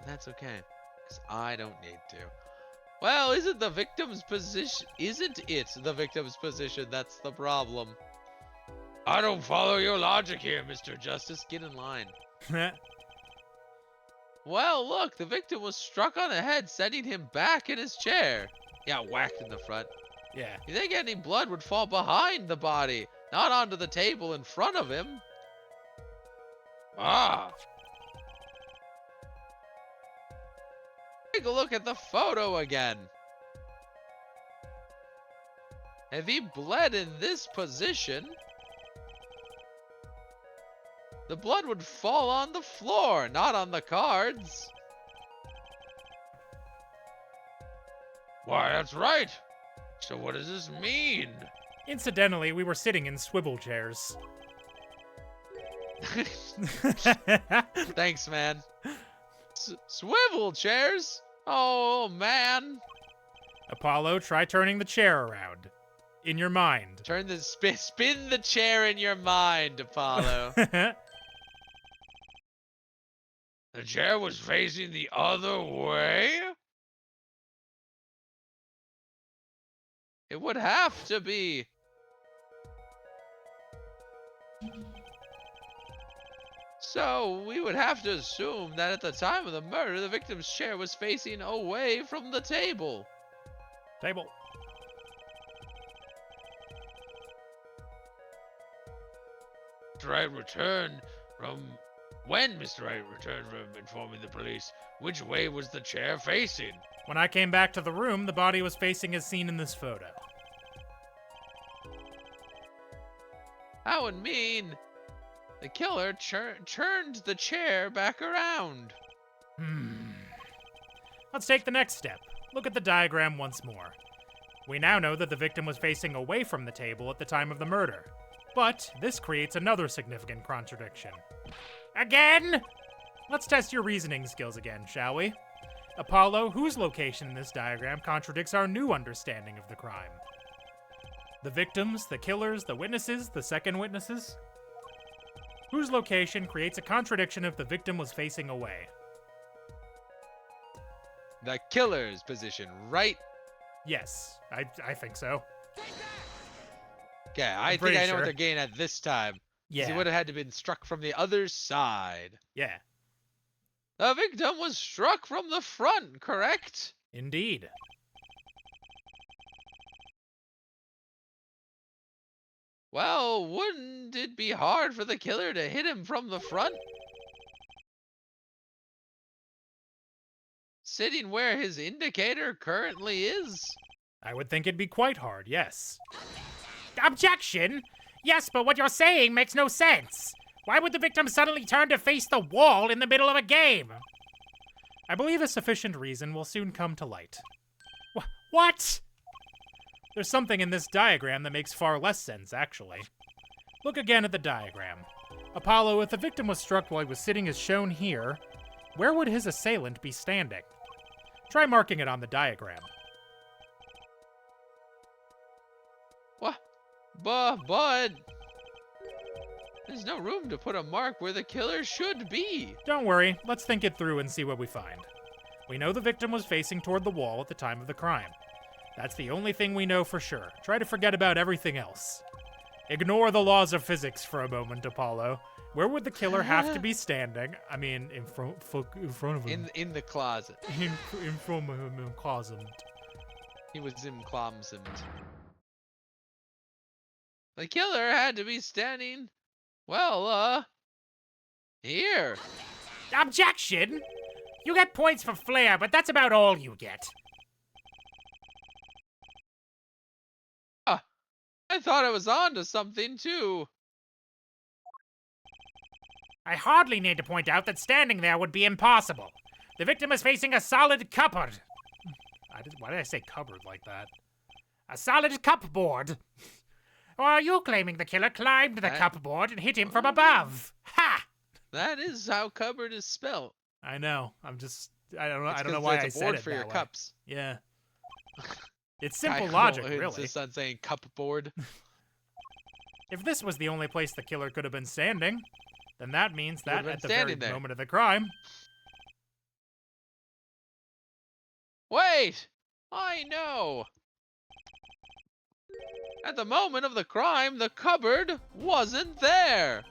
But that's okay, because I don't need to. Well, isn't it the victim's position that's the problem? I don't follow your logic here, Mr. Justice, get in line. Well, look, the victim was struck on the head, sending him back in his chair. Yeah, whacked in the front. Yeah. You think any blood would fall behind the body, not onto the table in front of him? Ah. Take a look at the photo again. If he bled in this position, the blood would fall on the floor, not on the cards. Why, that's right. So what does this mean? Incidentally, we were sitting in swivel chairs. Thanks, man. Swivel chairs? Oh, man. Apollo, try turning the chair around. In your mind. Spin the chair in your mind, Apollo. The chair was facing the other way? It would have to be. So, we would have to assume that at the time of the murder, the victim's chair was facing away from the table. Table. Mr. Wright returned from... When Mr. Wright returned from informing the police, which way was the chair facing? When I came back to the room, the body was facing as seen in this photo. That would mean the killer turned the chair back around. Let's take the next step. Look at the diagram once more. We now know that the victim was facing away from the table at the time of the murder. But this creates another significant contradiction. Again? Let's test your reasoning skills again, shall we? Apollo, whose location in this diagram contradicts our new understanding of the crime? The victims, the killers, the witnesses, the second witnesses? Whose location creates a contradiction if the victim was facing away? The killer's position, right? Yes, I think so. Okay, I think I know what they're getting at this time. Yeah. He would have had to been struck from the other side. Yeah. The victim was struck from the front, correct? Indeed. Well, wouldn't it be hard for the killer to hit him from the front? Sitting where his indicator currently is? I would think it'd be quite hard, yes. Objection! Yes, but what you're saying makes no sense. Why would the victim suddenly turn to face the wall in the middle of a game? I believe a sufficient reason will soon come to light. What? There's something in this diagram that makes far less sense, actually. Look again at the diagram. Apollo, if the victim was struck while he was sitting as shown here, where would his assailant be standing? Try marking it on the diagram. What? But there's no room to put a mark where the killer should be. Don't worry, let's think it through and see what we find. We know the victim was facing toward the wall at the time of the crime. That's the only thing we know for sure. Try to forget about everything else. Ignore the laws of physics for a moment, Apollo. Where would the killer have to be standing? I mean, in front of him. In the closet. In front of him, in closet. He was in closet. The killer had to be standing, well, here. Objection! You get points for flair, but that's about all you get. I thought I was on to something, too. I hardly need to point out that standing there would be impossible. The victim is facing a solid cupboard. Why did I say cupboard like that? A solid cupboard. Or are you claiming the killer climbed the cupboard and hit him from above? Ha! That is how cupboard is spelled. I know. I don't know why I said it that way. It's a board for your cups. Yeah. It's simple logic, really. It's not saying cupboard. If this was the only place the killer could have been standing, then that means that at the very moment of the crime... Wait! I know. At the moment of the crime, the cupboard wasn't there.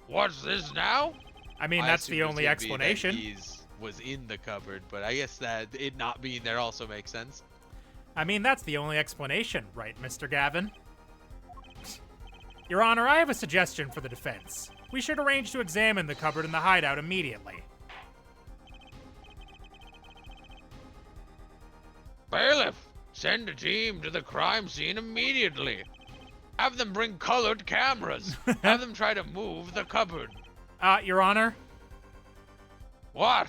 What's this now? I mean, that's the only explanation. He was in the cupboard, but I guess that it not being there also makes sense. I mean, that's the only explanation, right, Mr. Gavin? Your Honor, I have a suggestion for the defense. We should arrange to examine the cupboard in the hideout immediately. Bailiff, send a team to the crime scene immediately. Have them bring colored cameras. Have them try to move the cupboard. Your Honor? What?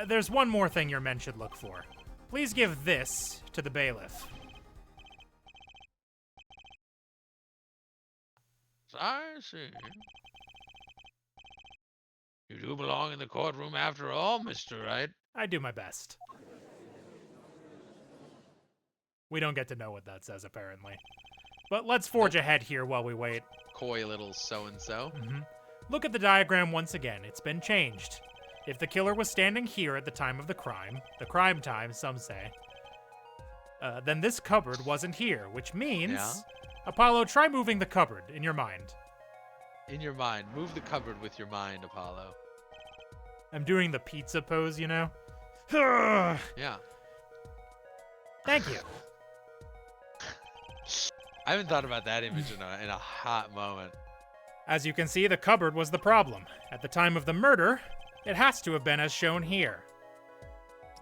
There's one more thing your men should look for. Please give this to the bailiff. I see. You do belong in the courtroom after all, Mr. Wright. I do my best. We don't get to know what that says, apparently. But let's forge ahead here while we wait. Coy little so-and-so. Look at the diagram once again. It's been changed. If the killer was standing here at the time of the crime time, some say, then this cupboard wasn't here, which means... Yeah? Apollo, try moving the cupboard in your mind. In your mind. Move the cupboard with your mind, Apollo. I'm doing the pizza pose, you know? Yeah. Thank you. I haven't thought about that image in a hot moment. As you can see, the cupboard was the problem. At the time of the murder, it has to have been as shown here.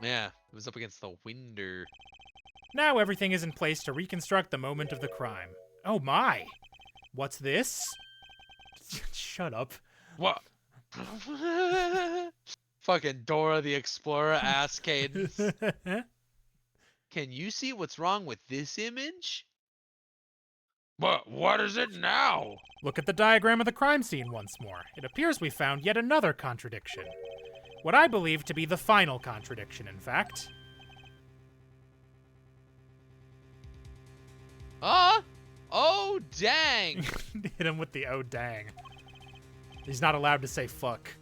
Yeah, it was up against the window. Now everything is in place to reconstruct the moment of the crime. Oh my! What's this? Shut up. What? Fucking Dora the Explorer ass cadence. Can you see what's wrong with this image? But what is it now? Look at the diagram of the crime scene once more. It appears we found yet another contradiction. What I believe to be the final contradiction, in fact. Oh, dang! Hit him with the oh, dang. He's not allowed to say fuck.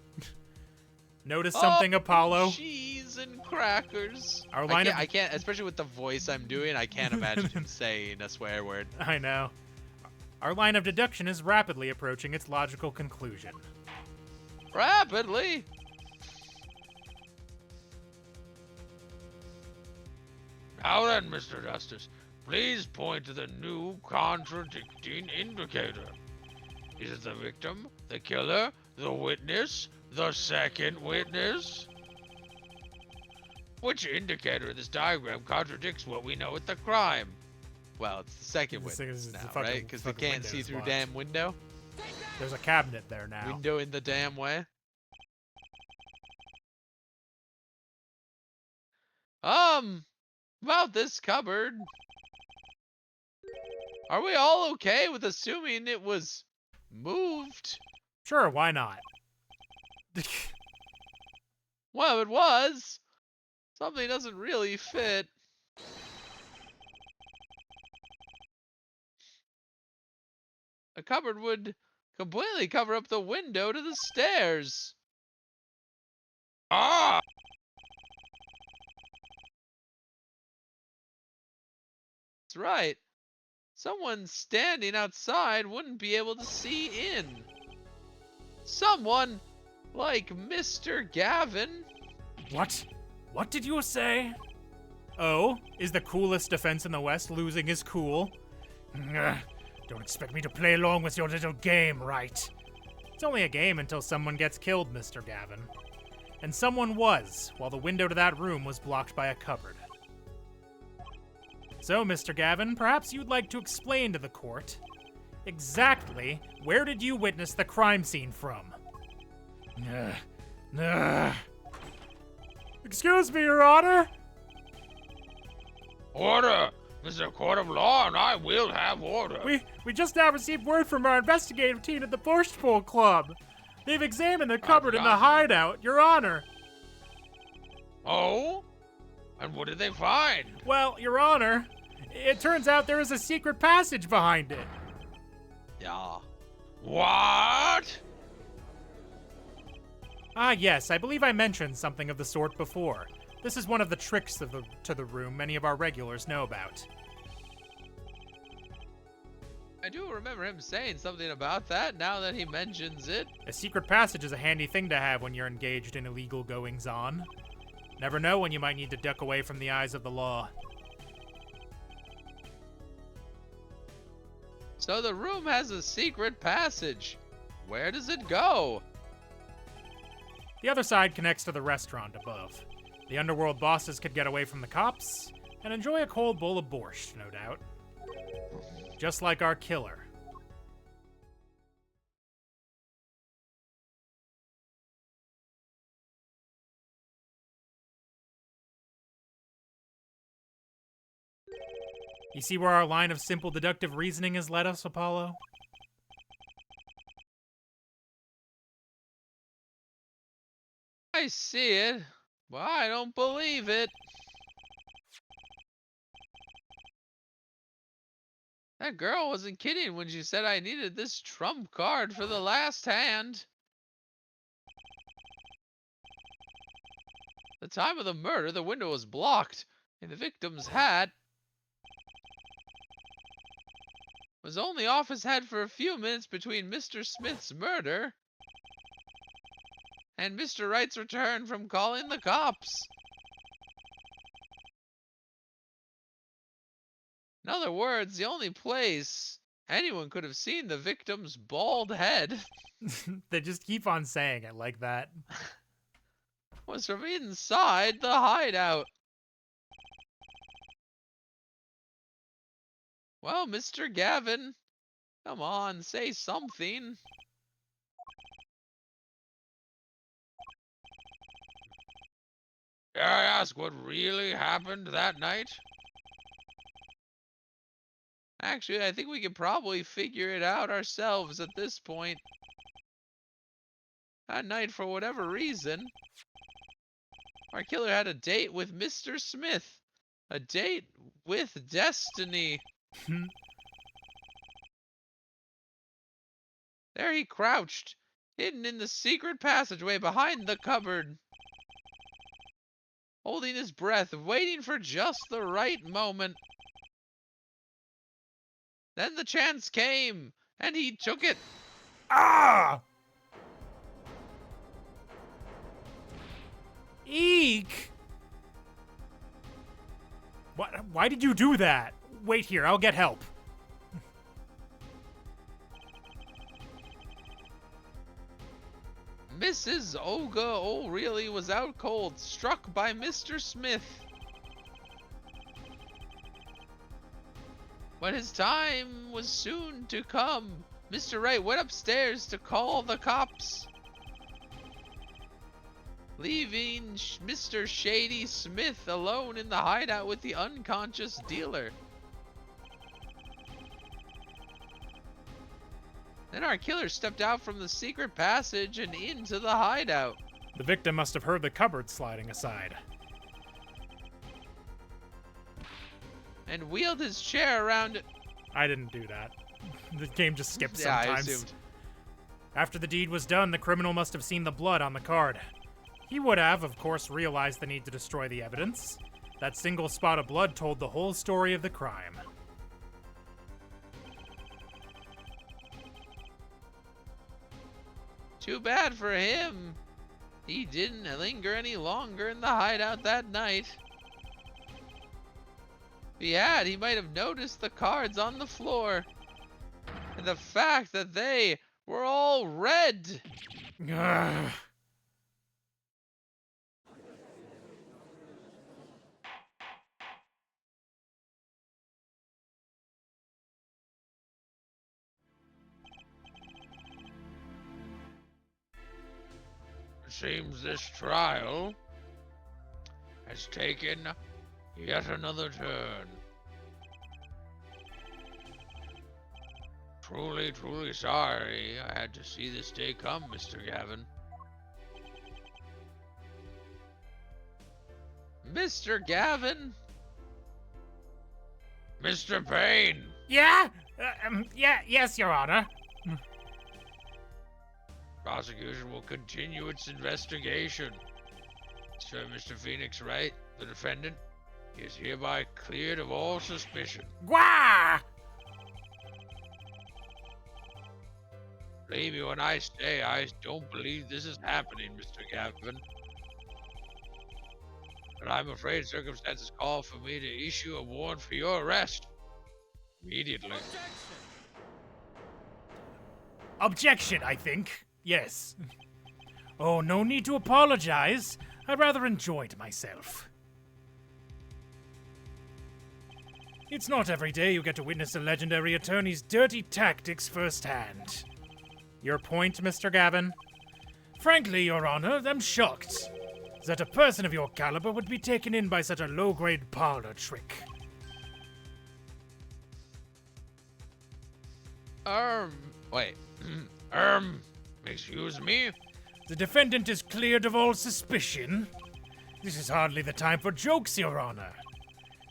Notice something, Apollo? Cheese and crackers. I can't, especially with the voice I'm doing, I can't imagine him saying a swear word. I know. Our line of deduction is rapidly approaching its logical conclusion. Rapidly? Now then, Mr. Justice, please point to the new contradicting indicator. Is it the victim, the killer, the witness, the second witness? Which indicator in this diagram contradicts what we know at the crime? Well, it's the second witness now, right? Because they can't see through damn window. There's a cabinet there now. Window in the damn way. About this cupboard. Are we all okay with assuming it was moved? Sure, why not? Well, it was. Something doesn't really fit. A cupboard would completely cover up the window to the stairs. Ah! That's right. Someone standing outside wouldn't be able to see in. Someone like Mr. Gavin. What? What did you say? Oh, is the coolest defense in the West losing his cool? Don't expect me to play along with your little game, right? It's only a game until someone gets killed, Mr. Gavin. And someone was, while the window to that room was blocked by a cupboard. So, Mr. Gavin, perhaps you'd like to explain to the court exactly where did you witness the crime scene from? Excuse me, Your Honor? Order! This is a court of law, and I will have order. We just now received word from our investigative team at the Borscht Bowl Club. They've examined the cupboard in the hideout, Your Honor. Oh? And what did they find? Well, Your Honor, it turns out there is a secret passage behind it. Yeah. What? Ah, yes, I believe I mentioned something of the sort before. This is one of the tricks to the room many of our regulars know about. I do remember him saying something about that now that he mentions it. A secret passage is a handy thing to have when you're engaged in illegal goings-on. Never know when you might need to duck away from the eyes of the law. So the room has a secret passage. Where does it go? The other side connects to the restaurant above. The underworld bosses could get away from the cops and enjoy a cold bowl of borscht, no doubt. Just like our killer. You see where our line of simple deductive reasoning has led us, Apollo? I see it, but I don't believe it. That girl wasn't kidding when she said I needed this trump card for the last hand. The time of the murder, the window was blocked, and the victim's hat was only off his head for a few minutes between Mr. Smith's murder and Mr. Wright's return from calling the cops. In other words, the only place anyone could have seen the victim's bald head They just keep on saying it like that. was from inside the hideout. Well, Mr. Gavin, come on, say something. Dare I ask what really happened that night? Actually, I think we could probably figure it out ourselves at this point. That night, for whatever reason, our killer had a date with Mr. Smith. A date with destiny. There he crouched, hidden in the secret passageway behind the cupboard, holding his breath, waiting for just the right moment. Then the chance came, and he took it. Ah! Eek! What? Why did you do that? Wait here, I'll get help. Mrs. Olga O'Reilly was out cold, struck by Mr. Smith. But his time was soon to come. Mr. Wright went upstairs to call the cops, leaving Mr. Shady Smith alone in the hideout with the unconscious dealer. Then our killer stepped out from the secret passage and into the hideout. The victim must have heard the cupboard sliding aside. And wheeled his chair around it. I didn't do that. The game just skips Yeah, sometimes. I assumed. After the deed was done, the criminal must have seen the blood on the card. He would have, of course, realized the need to destroy the evidence. That single spot of blood told the whole story of the crime. Too bad for him. He didn't linger any longer in the hideout that night. If he had, he might have noticed the cards on the floor. And the fact that they were all red. Ugh. It seems this trial has taken yet another turn. Truly, truly sorry I had to see this day come, Mr. Gavin. Mr. Gavin? Mr. Payne! Yeah? Yes, Your Honor. Prosecution will continue its investigation. Sir Mr. Phoenix Wright, the defendant, is hereby cleared of all suspicion. Gwah! Believe me when I say I don't believe this is happening, Mr. Gavin. But I'm afraid circumstances call for me to issue a warrant for your arrest. Immediately. Objection, I think. Yes. Oh, no need to apologize. I rather enjoyed myself. It's not every day you get to witness a legendary attorney's dirty tactics firsthand. Your point, Mr. Gavin? Frankly, Your Honor, I'm shocked that a person of your caliber would be taken in by such a low-grade parlor trick. Wait. Excuse me? The defendant is cleared of all suspicion. This is hardly the time for jokes, Your Honor.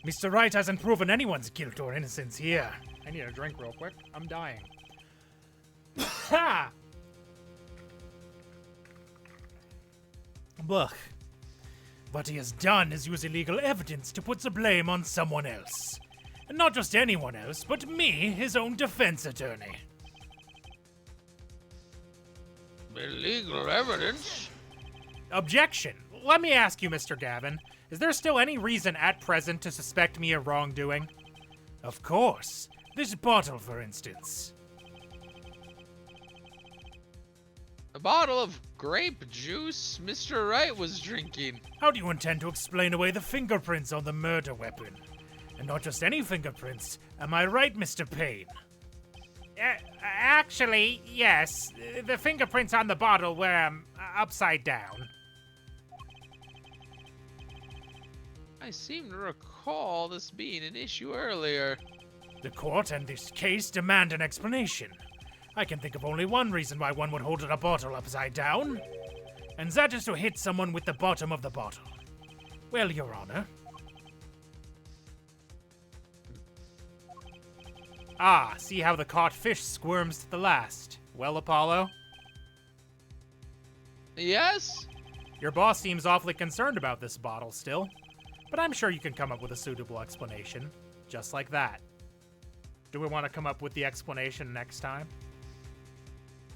Mr. Wright hasn't proven anyone's guilt or innocence here. I need a drink real quick. I'm dying. Ha! Look. What he has done is use illegal evidence to put the blame on someone else. And not just anyone else, but me, his own defense attorney. Illegal evidence? Objection. Let me ask you, Mr. Gavin, is there still any reason at present to suspect me of wrongdoing? Of course. This bottle, for instance. A bottle of grape juice Mr. Wright was drinking. How do you intend to explain away the fingerprints on the murder weapon? And not just any fingerprints. Am I right, Mr. Payne? Actually, yes. The fingerprints on the bottle were, upside down. I seem to recall this being an issue earlier. The court and this case demand an explanation. I can think of only one reason why one would hold a bottle upside down. And that is to hit someone with the bottom of the bottle. Well, Your Honor. Ah, see how the caught fish squirms to the last. Well, Apollo? Yes? Your boss seems awfully concerned about this bottle still. But I'm sure you can come up with a suitable explanation. Just like that. Do we want to come up with the explanation next time?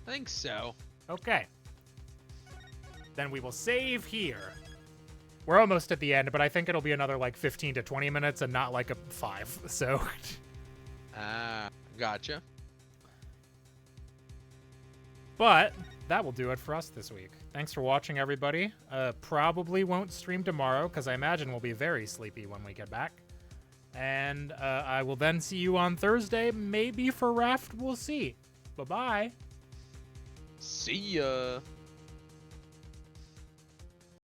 I think so. Okay. Then we will save here. We're almost at the end, but I think it'll be another like 15 to 20 minutes and not like a 5, so... Gotcha. But that will do it for us this week. Thanks for watching, everybody. Probably won't stream tomorrow, because I imagine we'll be very sleepy when we get back. And I will then see you on Thursday, maybe for Raft, we'll see. Bye-bye. See ya.